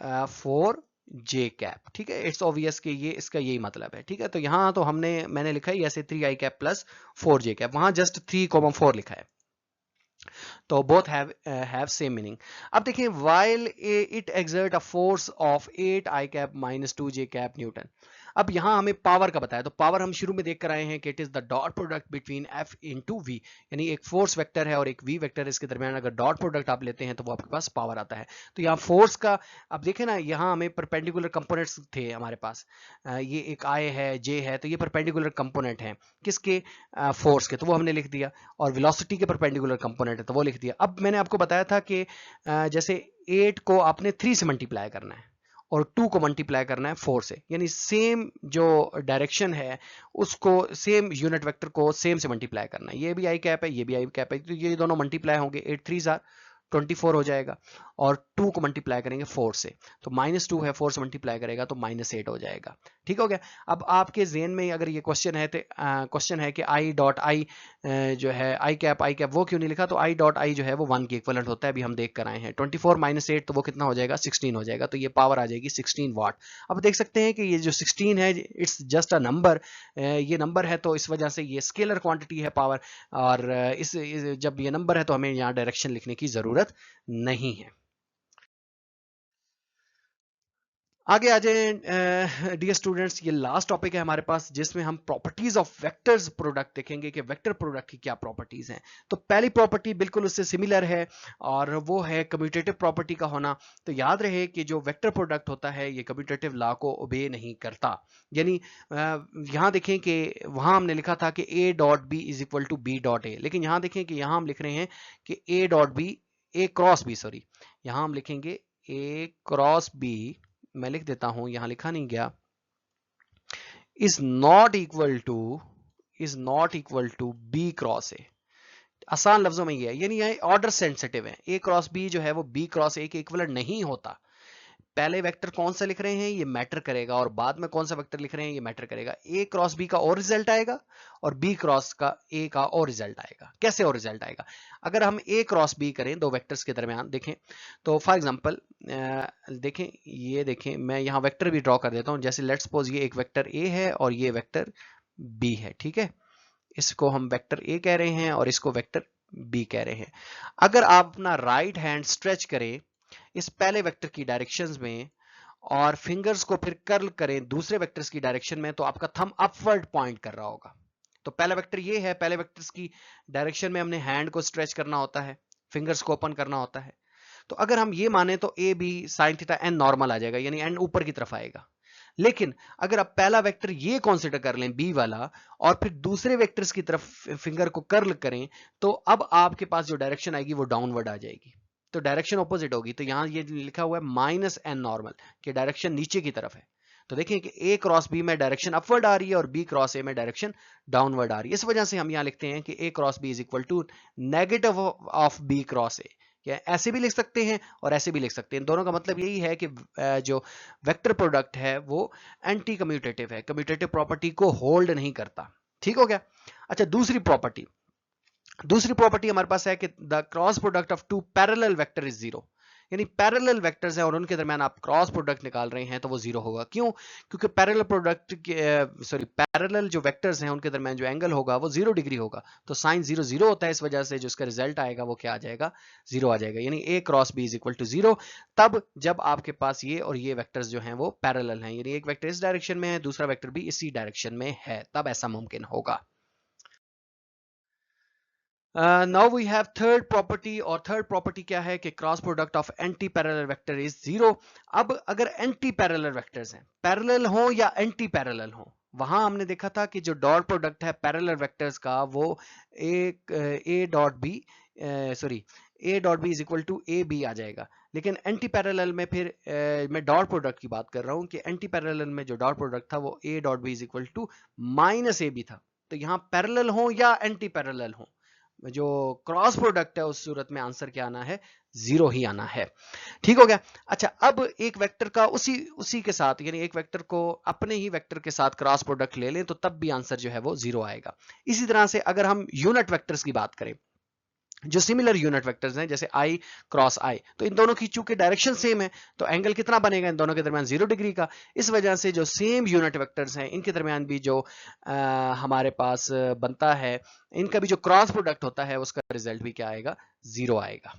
4j कैप। ठीक है, इट्स ऑब्वियस कि ये इसका यही मतलब है। ठीक है, तो यहाँ तो मैंने लिखा है ऐसे 3i cap plus 4j cap, वहां जस्ट 3,4 लिखा है। तो बोथ हैव सेम मीनिंग। अब देखिए, while it exert a force of 8i cap minus 2j cap Newton. अब यहाँ हमें पावर का बताया, तो पावर हम शुरू में देख कर आए हैं कि it is the dot product between F into V, यानी एक फोर्स वेक्टर है और एक वी वेक्टर, इसके दरमियान अगर डॉट प्रोडक्ट आप लेते हैं तो वो आपके पास पावर आता है। तो यहाँ फोर्स का, अब देखें ना, यहाँ हमें परपेंडिकुलर कंपोनेंट्स थे हमारे पास, ये एक आई है, जे है, तो ये परपेंडिकुलर कंपोनेंट है किसके, फोर्स के, तो वो हमने लिख दिया। और वेलोसिटी के परपेंडिकुलर कंपोनेंट है तो वो लिख दिया। अब मैंने आपको बताया था कि जैसे 8 को आपने 3 से मल्टीप्लाई करना है और 2 को मल्टीप्लाई करना है 4 से, यानी सेम जो डायरेक्शन है उसको, सेम यूनिट वेक्टर को सेम से मल्टीप्लाई करना है। ये भी आई कैप है, ये भी आई कैप है, तो ये दोनों मल्टीप्लाई होंगे, 8 3 24 हो जाएगा, और 2 को मल्टीप्लाई करेंगे 4 से, तो -2 है, 4 से मल्टीप्लाई करेगा तो -8 हो जाएगा। ठीक हो गया। अब आपके जेन में अगर ये क्वेश्चन है, तो क्वेश्चन है कि आई डॉट आई जो है, आई कैप वो क्यों नहीं लिखा, तो आई डॉट आई जो है वो 1 के इक्वलेंट होता है, अभी हम देख कर आए हैं। 24 -8 तो वो कितना हो जाएगा, 16 हो जाएगा, तो ये पावर आ जाएगी 16 वाट। अब देख सकते हैं कि ये जो 16 है, इट्स जस्ट अ नंबर, ये नंबर है तो इस वजह से ये स्केलर क्वांटिटी है पावर, और जब ये नंबर है तो हमें यहाँ डायरेक्शन लिखने की जरूरत नहीं है। आगे आ जाए डियर स्टूडेंट्स, ये लास्ट टॉपिक है हमारे पास जिसमें हम प्रॉपर्टीज ऑफ वेक्टर्स प्रोडक्ट देखेंगे कि वेक्टर प्रोडक्ट की क्या प्रॉपर्टीज हैं। तो पहली प्रॉपर्टी बिल्कुल उससे सिमिलर है और वो है कम्यूटेटिव प्रॉपर्टी का होना। तो याद रहे कि जो वेक्टर प्रोडक्ट होता है ये कम्यूटेटिव लॉ को ओबे नहीं करता। यानी यहाँ देखें कि वहां हमने लिखा था कि A dot B is equal to B dot A, लेकिन यहाँ देखें कि यहाँ हम लिख रहे हैं कि A dot B, A cross B, sorry, यहाँ हम लिखेंगे ए क्रॉस बी, मैं लिख देता हूं, यहां लिखा नहीं गया, is not equal to B cross A. आसान लफ्जों में ये है, यानी ये ऑर्डर सेंसिटिव है। ए क्रॉस बी जो है वो बी क्रॉस ए के इक्विवेलेंट नहीं होता। पहले वेक्टर कौन सा लिख रहे हैं ये मैटर करेगा और बाद में कौन सा वेक्टर लिख रहे हैं ये मैटर करेगा। ए क्रॉस बी का और रिजल्ट आएगा और बी क्रॉस का ए का और रिजल्ट आएगा। कैसे और रिजल्ट आएगा? अगर हम ए क्रॉस बी करें दो वेक्टर्स के दरमियान, देखें तो फॉर एग्जांपल देखें, ये देखें, मैं यहां वेक्टर भी ड्रॉ कर देता हूं। जैसे लेट्स सपोज ये एक वेक्टर ए है और ये वेक्टर बी है, ठीक है। इसको हम वेक्टर ए कह रहे हैं और इसको वेक्टर बी कह रहे हैं। अगर आप अपना राइट हैंड स्ट्रेच करें इस पहले वेक्टर की डायरेक्शंस में और फिंगर्स को फिर कर्ल करें दूसरे वेक्टर्स की डायरेक्शन में, तो आपका थंब अपवर्ड पॉइंट कर रहा होगा। तो पहला वेक्टर ये है, पहले वेक्टर्स की डायरेक्शन में हमने हैंड को स्ट्रेच करना होता है, फिंगर्स को ओपन करना होता है। तो अगर हम ये माने तो A B sine theta n normal आ जाएगा, यानी एन ऊपर की तरफ आएगा। लेकिन अगर आप पहला वेक्टर ये कंसीडर कर लें बी वाला और फिर दूसरे वेक्टर्स की तरफ फिंगर को कर्ल करें, तो अब आपके पास जो डायरेक्शन आएगी वो डाउनवर्ड आ जाएगी, तो डायरेक्शन ऑपोजिट होगी। तो यहां ये लिखा हुआ है माइनस एन नॉर्मल, कि डायरेक्शन नीचे की तरफ है। तो देखें कि ए क्रॉस बी में डायरेक्शन अपवर्ड आ रही है और बी क्रॉस ए में डायरेक्शन डाउनवर्ड आ रही है। इस वजह से हम यहां लिखते हैं कि A cross B is equal to negative of B cross A. या ऐसे भी लिख सकते हैं और ऐसे भी लिख सकते हैं, दोनों का मतलब यही है कि जो वेक्टर प्रोडक्ट है वो एंटी कम्यूटेटिव है, कम्यूटेटिव प्रॉपर्टी को होल्ड नहीं करता। ठीक हो गया। अच्छा, दूसरी प्रॉपर्टी हमारे पास है कि the cross product of two parallel vector is zero. यानी पैरेलल वेक्टर्स हैं और उनके दरमियान आप क्रॉस प्रोडक्ट निकाल रहे हैं तो वो जीरो होगा। क्यों? क्योंकि पैरेलल जो वेक्टर्स हैं उनके दरमियान जो एंगल होगा वो 0 डिग्री होगा, तो साइन 0 0 होता है। इस वजह से जो इसका रिजल्ट आएगा वो क्या आ जाएगा? 0 आ जाएगा। यानी A cross B is equal to 0 तब जब आपके पास ये और ये वेक्टर्स जो हैं वो पैरेलल हैं, यानी एक वेक्टर इस डायरेक्शन में है दूसरा वेक्टर भी इसी डायरेक्शन में है, तब ऐसा मुमकिन होगा। Now we have third property, और थर्ड प्रॉपर्टी क्या है कि cross product of anti parallel vector is zero. अब अगर एंटी पैरेलल वेक्टर्स हैं, पैरेलल हो या एंटी पैरेलल हो, वहां हमने देखा था कि जो डॉट प्रोडक्ट है पैरेलल वेक्टर्स का वो A dot B sorry A dot B is equal to A B आ जाएगा। लेकिन एंटी पैरेलल में फिर मैं डॉट प्रोडक्ट की बात कर रहा हूं कि एंटी पैरेलल में जो डॉट प्रोडक्ट था वो A dot B is equal to minus A B था। तो यहाँ पैरेलल हो या एंटी पैरेलल हो, जो क्रॉस प्रोडक्ट है उस सूरत में आंसर क्या आना है? 0 ही आना है। ठीक हो गया। अच्छा, अब एक वेक्टर का उसी के साथ, यानी एक वेक्टर को अपने ही वेक्टर के साथ क्रॉस प्रोडक्ट ले लें तो तब भी आंसर जो है वो 0 आएगा। इसी तरह से अगर हम यूनिट वेक्टर्स की बात करें, जो सिमिलर यूनिट वेक्टर्स हैं जैसे आई क्रॉस आई, तो इन दोनों की चूंकि डायरेक्शन सेम है तो एंगल कितना बनेगा इन दोनों के दरमियान? 0 डिग्री का। इस वजह से जो सेम यूनिट वेक्टर्स हैं इनके दरमियान भी जो हमारे पास बनता है, इनका भी जो क्रॉस प्रोडक्ट होता है उसका रिजल्ट भी क्या आएगा? 0 आएगा।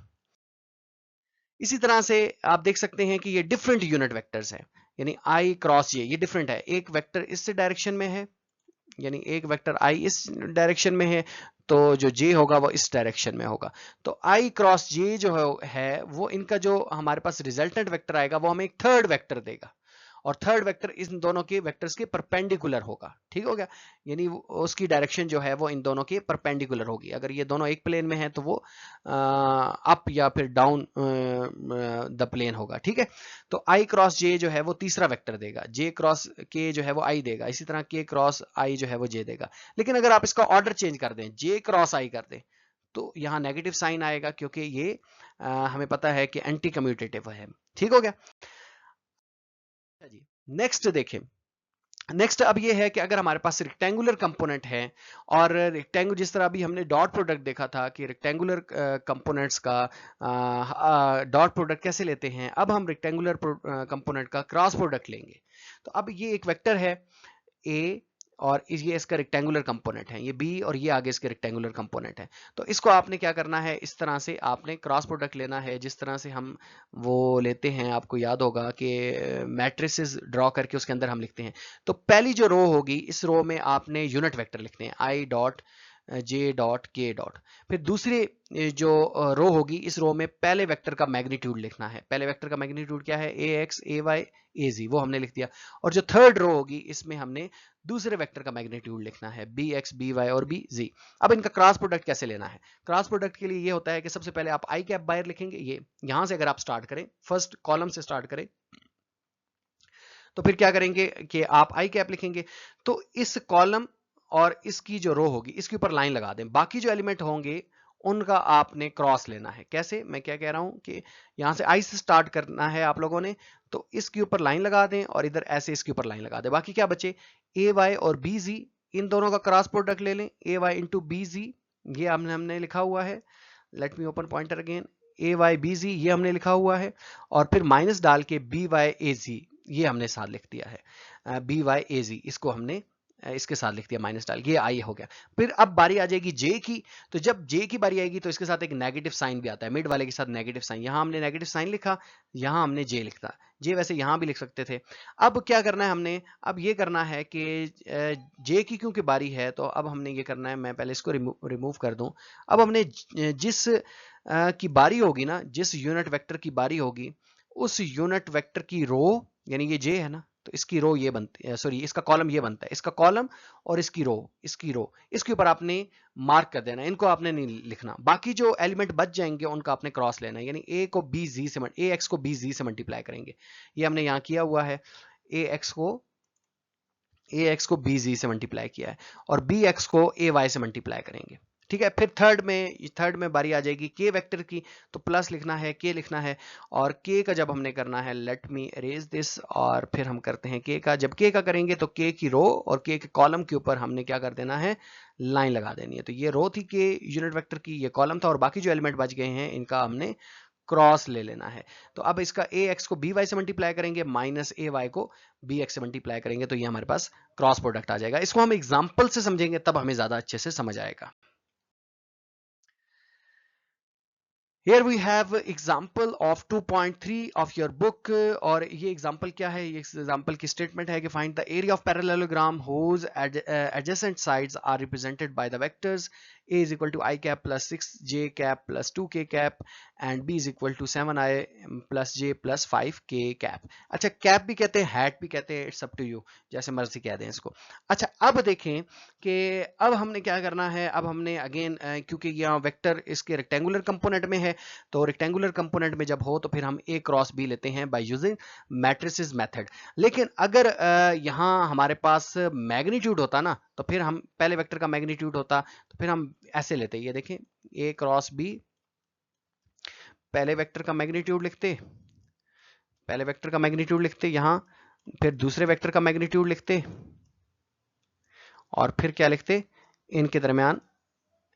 इसी तरह से आप देख सकते हैं कि ये डिफरेंट यूनिट वेक्टर्स हैं, यानी आई क्रॉस ये डिफरेंट है। एक वेक्टर इस डायरेक्शन में है, यानी एक वेक्टर आई इस डायरेक्शन में है, तो जो जे होगा वो इस डायरेक्शन में होगा। तो आई क्रॉस जे जो है वो इनका जो हमारे पास रिजल्टेंट वेक्टर आएगा वो हमें एक थर्ड वेक्टर देगा, और थर्ड वेक्टर इन दोनों के वेक्टर्स के परपेंडिकुलर होगा। ठीक हो गया। यानी उसकी डायरेक्शन जो है वो इन दोनों के परपेंडिकुलर होगी। अगर ये दोनों एक प्लेन में है तो वो अप या फिर डाउन द प्लेन होगा। ठीक है। तो आई क्रॉस जे जो है वो तीसरा वेक्टर देगा, जे क्रॉस के जो है वो आई देगा, इसी तरह के क्रॉस आई जो है वो जे देगा। लेकिन अगर आप इसका ऑर्डर चेंज कर दें, जे क्रॉस आई कर दें, तो यहाँ नेगेटिव साइन आएगा क्योंकि ये हमें पता है कि एंटी कम्यूटेटिव है। ठीक हो गया जी। नेक्स्ट देखें, नेक्स्ट अब ये है कि अगर हमारे पास रेक्टेंगुलर कंपोनेंट है, और रेक्टेंगुलर जिस तरह अभी हमने डॉट प्रोडक्ट देखा था कि रेक्टेंगुलर कंपोनेंट्स का डॉट प्रोडक्ट कैसे लेते हैं, अब हम रेक्टेंगुलर कंपोनेंट का क्रॉस प्रोडक्ट लेंगे। तो अब ये एक वेक्टर है ए और ये इसका रेक्टेंगुलर कंपोनेंट है, ये बी और ये आगे इसके रेक्टेंगुलर कंपोनेंट है। तो इसको आपने क्या करना है, इस तरह से आपने क्रॉस प्रोडक्ट लेना है, जिस तरह से हम वो लेते हैं, आपको याद होगा कि मैट्रिसेस ड्रॉ करके उसके अंदर हम लिखते हैं। तो पहली जो रो होगी, इस रो में आपने यूनिट वेक्टर लिखते हैं आई डॉट जे डॉट के डॉट। फिर दूसरी जो रो होगी, इस रो में पहले वेक्टर का मैग्नीट्यूड लिखना है। पहले वेक्टर का मैग्नीट्यूड क्या है, ए एक्स ए वाई ए जी, वो हमने लिख दिया। और जो थर्ड रो होगी, इसमें हमने दूसरे वेक्टर का मैग्नीट्यूड लिखना है, बी एक्स बी वाई और बी जी। अब इनका क्रॉस प्रोडक्ट कैसे लेना है? क्रॉस प्रोडक्ट के लिए ये होता है कि सबसे पहले आप आई कैप बायर लिखेंगे, ये यहां से अगर आप स्टार्ट करें, फर्स्ट कॉलम से स्टार्ट करें, तो फिर क्या करेंगे कि आप आई कैप लिखेंगे, तो इस कॉलम और इसकी जो रो होगी, इसके ऊपर लाइन लगा दें। बाकी जो एलिमेंट होंगे उनका आपने क्रॉस लेना है। कैसे? मैं क्या कह रहा हूं कि यहां से आई से स्टार्ट करना है आप लोगों ने, तो इसके ऊपर लाइन लगा दें और इधर ऐसे इसके ऊपर लाइन लगा दें। बाकी क्या बचे, ए वाई और बी जी, इन दोनों का क्रॉस प्रोडक्ट ले लें, A y into B z, ये हमने लिखा हुआ है। Let me open pointer again, A y B z ये हमने लिखा हुआ है, और फिर माइनस डाल के बी वाई ए जी ये हमने साथ लिख दिया है, बी वाई ए जी इसको हमने इसके साथ लिख दिया माइनस डाल, ये आई हो गया। फिर अब बारी आ जाएगी जे की, तो जब जे की बारी आएगी तो इसके साथ एक नेगेटिव साइन भी आता है, मिड वाले के साथ नेगेटिव साइन, यहां हमने नेगेटिव साइन लिखा, यहां हमने जे लिखा। जे वैसे यहां भी लिख सकते थे। अब क्या करना है हमने, अब ये करना है कि जे की क्योंकि बारी है, तो अब हमने ये करना है, मैं पहले इसको रिमूव कर दूं। अब हमने जिस की बारी होगी ना, जिस यूनिट वेक्टर की बारी होगी, उस यूनिट वेक्टर की रो, यानी ये जे है ना, तो इसकी रो ये बनती है, सॉरी इसका कॉलम ये बनता है, इसका कॉलम और इसकी रो इसके ऊपर आपने मार्क कर देना है, इनको आपने नहीं लिखना। बाकी जो एलिमेंट बच जाएंगे उनका आपने क्रॉस लेना है, यानी ए को बी जी से ए एक्स को बी जी से मल्टीप्लाई करेंगे, ये हमने यहाँ किया हुआ है। ए एक्स को बी जी से मल्टीप्लाई किया है, और बी एक्स को ए वाई से मल्टीप्लाई करेंगे। ठीक है, फिर थर्ड में बारी आ जाएगी के वेक्टर की, तो प्लस लिखना है, के लिखना है, और के का जब हमने करना है, लेट मी अरेज दिस, और फिर हम करते हैं के का। जब के का करेंगे तो के की रो और के कॉलम के ऊपर हमने क्या कर देना है, लाइन लगा देनी है। तो ये रो थी के यूनिट वेक्टर की, ये कॉलम था, और बाकी जो एलिमेंट बच गए हैं इनका हमने क्रॉस ले लेना है। तो अब इसका ए एक्स को बी वाई से मल्टीप्लाई करेंगे, माइनस ए वाई को बी एक्स से मल्टीप्लाई करेंगे, तो ये हमारे पास क्रॉस प्रोडक्ट आ जाएगा। इसको हम एग्जाम्पल से समझेंगे तब हमें ज्यादा अच्छे से समझ आएगा। Here we have example of 2.3 of your book, और ये example क्या है, ये example की statement है कि find the area of parallelogram whose adjacent sides are represented by the vectors a is equal to I cap plus 6j cap plus 2k cap and b is equal to 7i plus j plus 5k cap। अच्छा, कैप भी कहते हैं, हैट भी कहते हैं, इट्स अप टू यू, जैसे मर्जी कह दें इसको। अच्छा, अब देखें कि अब हमने क्या करना है, अब हमने अगेन क्योंकि यहाँ वेक्टर इसके रेक्टेंगुलर कंपोनेंट में है, तो रेक्टेंगुलर कंपोनेंट में जब हो तो फिर हम ए क्रॉस बी लेते हैं बाय यूजिंग मैट्रिसेस मेथड। लेकिन अगर यहाँ हमारे पास मैग्नीट्यूड होता ना, तो फिर हम पहले वेक्टर का मैग्नीट्यूड होता, तो फिर हम ऐसे लेते, ये देखें, ए क्रॉस बी, पहले वेक्टर का मैग्नीट्यूड लिखते, यहां, फिर दूसरे वेक्टर का मैग्नीट्यूड लिखते, और फिर क्या लिखते, इनके दरमियान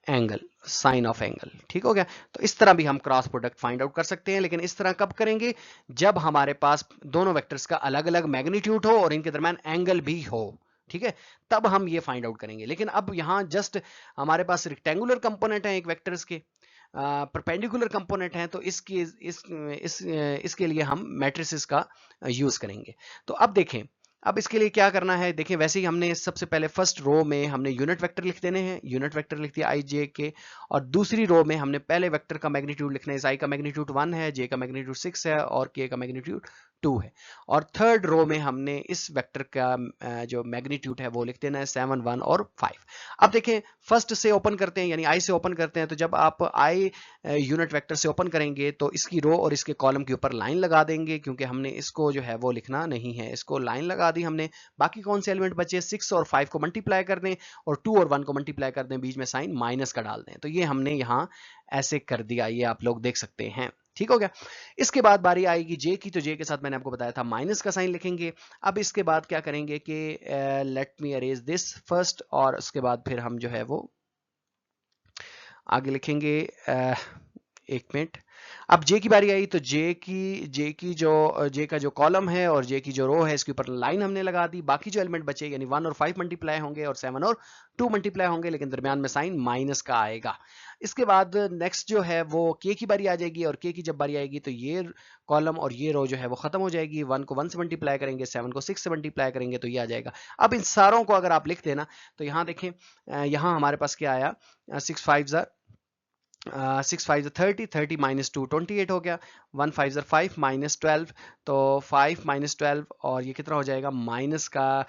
एंगल, साइन ऑफ एंगल। ठीक हो गया। तो इस तरह भी हम क्रॉस प्रोडक्ट फाइंड आउट कर सकते हैं, लेकिन इस तरह कब करेंगे, जब हमारे पास दोनों वेक्टर्स का अलग अलग मैग्नीट्यूड हो और इनके दरमियान एंगल भी हो। ठीक है, तब हम ये फाइंड आउट करेंगे। लेकिन अब यहां जस्ट हमारे पास रेक्टेंगुलर कंपोनेंट है एक वेक्टर्स के, परपेंडिकुलर कंपोनेंट है, तो इसके लिए हम मैट्रिसेस का यूज करेंगे। तो अब देखें, अब इसके लिए क्या करना है, देखें, वैसे ही हमने सबसे पहले फर्स्ट रो में हमने यूनिट वेक्टर लिख देने हैं, यूनिट वेक्टर लिख दिया आई जे के, और दूसरी रो में हमने पहले वेक्टर का मैग्नीट्यूड लिखना है, इस आई का मैग्नीट्यूड 1 है, जे का मैग्नीट्यूड 6 है, और के का मैग्नीट्यूड 2 है। और थर्ड रो में हमने इस वेक्टर का जो मैग्नीट्यूड है वो लिख देना है 7, 1 और 5। अब देखें, फर्स्ट से ओपन करते हैं, यानी आई से ओपन करते हैं, तो जब आप आई यूनिट वेक्टर से ओपन करेंगे तो इसकी रो और इसके कॉलम के ऊपर लाइन लगा देंगे, क्योंकि हमने इसको जो है वो लिखना नहीं है, इसको लाइन लगा दी हमने। बाकी कौन से एलिमेंट बचे, 6 और 5 को मल्टीप्लाई कर दें, और 2 और 1 को मल्टीप्लाई कर दें, बीच में साइन माइनस का डाल दें। तो ये हमने यहाँ ऐसे कर दिया, ये आप लोग देख सकते हैं। ठीक हो गया। इसके बाद बारी आएगी जे की, तो जे के साथ मैंने आपको बताया था माइनस का साइन लिखेंगे। अब इसके बाद क्या करेंगे कि let me arrays this first, और उसके बाद फिर हम जो है वो आगे लिखेंगे, एक मिनट, अब जे की बारी आई तो जे का जो कॉलम है और जे की जो रो है इसके ऊपर लाइन हमने लगा दी। बाकी जो एलिमेंट बचे यानी 1 और 5 मल्टीप्लाई होंगे और 7 और 2 मल्टीप्लाई होंगे, लेकिन दरमियान में साइन माइनस का आएगा। इसके बाद नेक्स्ट जो है वो के की बारी आ जाएगी, और के की जब बारी आएगी तो ये कॉलम और ये रो जो है वो खत्म हो जाएगी। 1 को 1 से मल्टीप्लाई करेंगे, 7 को 6 से मल्टीप्लाई करेंगे तो ये आ जाएगा। अब इन सारों को अगर आप लिख देना तो यहाँ देखें, यहाँ हमारे पास क्या आया, 6 5 6 5 30, 30 माइनस 2 28 हो गया। 1 5 5 माइनस 12, तो 5 माइनस 12 और ये कितना हो जाएगा माइनस का,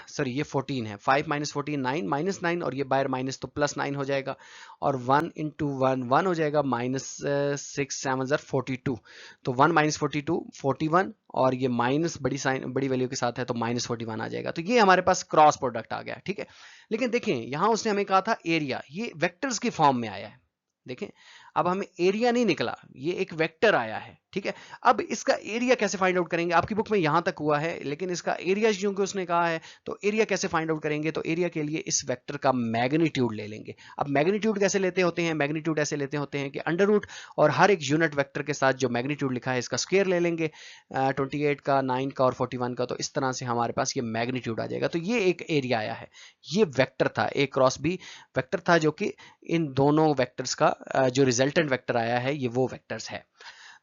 सॉरी ये 14 है। 5 माइनस 14 9, माइनस 9 और ये बाहर माइनस तो प्लस 9 हो जाएगा। और 1 इंटू 1 1 हो जाएगा, माइनस 6 7 42, तो 1 माइनस 42 41, और ये माइनस बड़ी साइन बड़ी वैल्यू के साथ है तो माइनस 41 आ जाएगा। तो ये हमारे पास क्रॉस प्रोडक्ट आ गया, ठीक है। लेकिन देखें यहाँ उसने हमें कहा था एरिया, ये वेक्टर्स की फॉर्म में आया है। देखें अब हमें एरिया नहीं निकला, ये एक वेक्टर आया है, ठीक है। अब इसका एरिया कैसे फाइंड आउट करेंगे, आपकी बुक में यहां तक हुआ है, लेकिन इसका एरिया क्योंकि उसने कहा है तो एरिया कैसे फाइंड आउट करेंगे, तो एरिया के लिए इस वेक्टर का मैग्नीट्यूड ले लेंगे। अब मैग्नीट्यूड कैसे लेते होते हैं, मैग्नीट्यूड ऐसे लेते होते हैं कि अंडर रूट और हर एक यूनिट वेक्टर के साथ जो मैग्नीट्यूड लिखा है इसका स्क्वायर ले लेंगे, 28 का, 9 का और 41 का, तो इस तरह से हमारे पास ये मैग्नीट्यूड आ जाएगा। तो ये एक एरिया आया है, ये वेक्टर था, ए क्रॉस बी वेक्टर था, जो कि इन दोनों वेक्टर्स का जो रिजल्टेंट वेक्टर आया है ये वो वेक्टर्स है।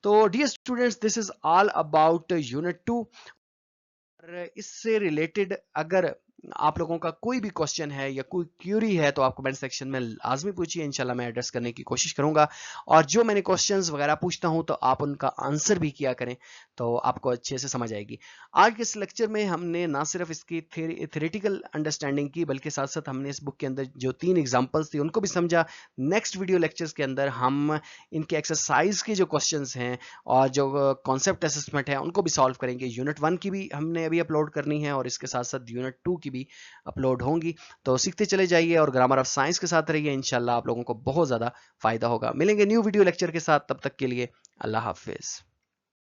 तो dear students, this is all about unit 2। और इससे रिलेटेड अगर आप लोगों का कोई भी क्वेश्चन है या कोई क्यूरी है तो आप कमेंट सेक्शन में लाजमी पूछिए, इंशाल्लाह मैं एड्रेस करने की कोशिश करूंगा। और जो मैंने क्वेश्चंस वगैरह पूछता हूं तो आप उनका आंसर भी किया करें तो आपको अच्छे से समझ आएगी। आज के इस लेक्चर में हमने ना सिर्फ इसकी थ्योरेटिकल अंडरस्टैंडिंग की, बल्कि साथ साथ हमने इस बुक के अंदर जो 3 एग्जाम्पल्स थी उनको भी समझा। नेक्स्ट वीडियो लेक्चर्स के अंदर हम इनके एक्सरसाइज के जो क्वेश्चन हैं और जो कॉन्सेप्ट असेसमेंट है उनको भी सॉल्व करेंगे। यूनिट 1 की भी हमने अभी अपलोड करनी है और इसके साथ साथ यूनिट 2 की भी अपलोड होंगी। तो सीखते चले जाइए और ग्रामर ऑफ साइंस के साथ रहिए, इंशाल्लाह आप लोगों को बहुत ज़्यादा फायदा होगा। मिलेंगे न्यू वीडियो लेक्चर के साथ, तब तक के लिए अल्लाह हाफिज।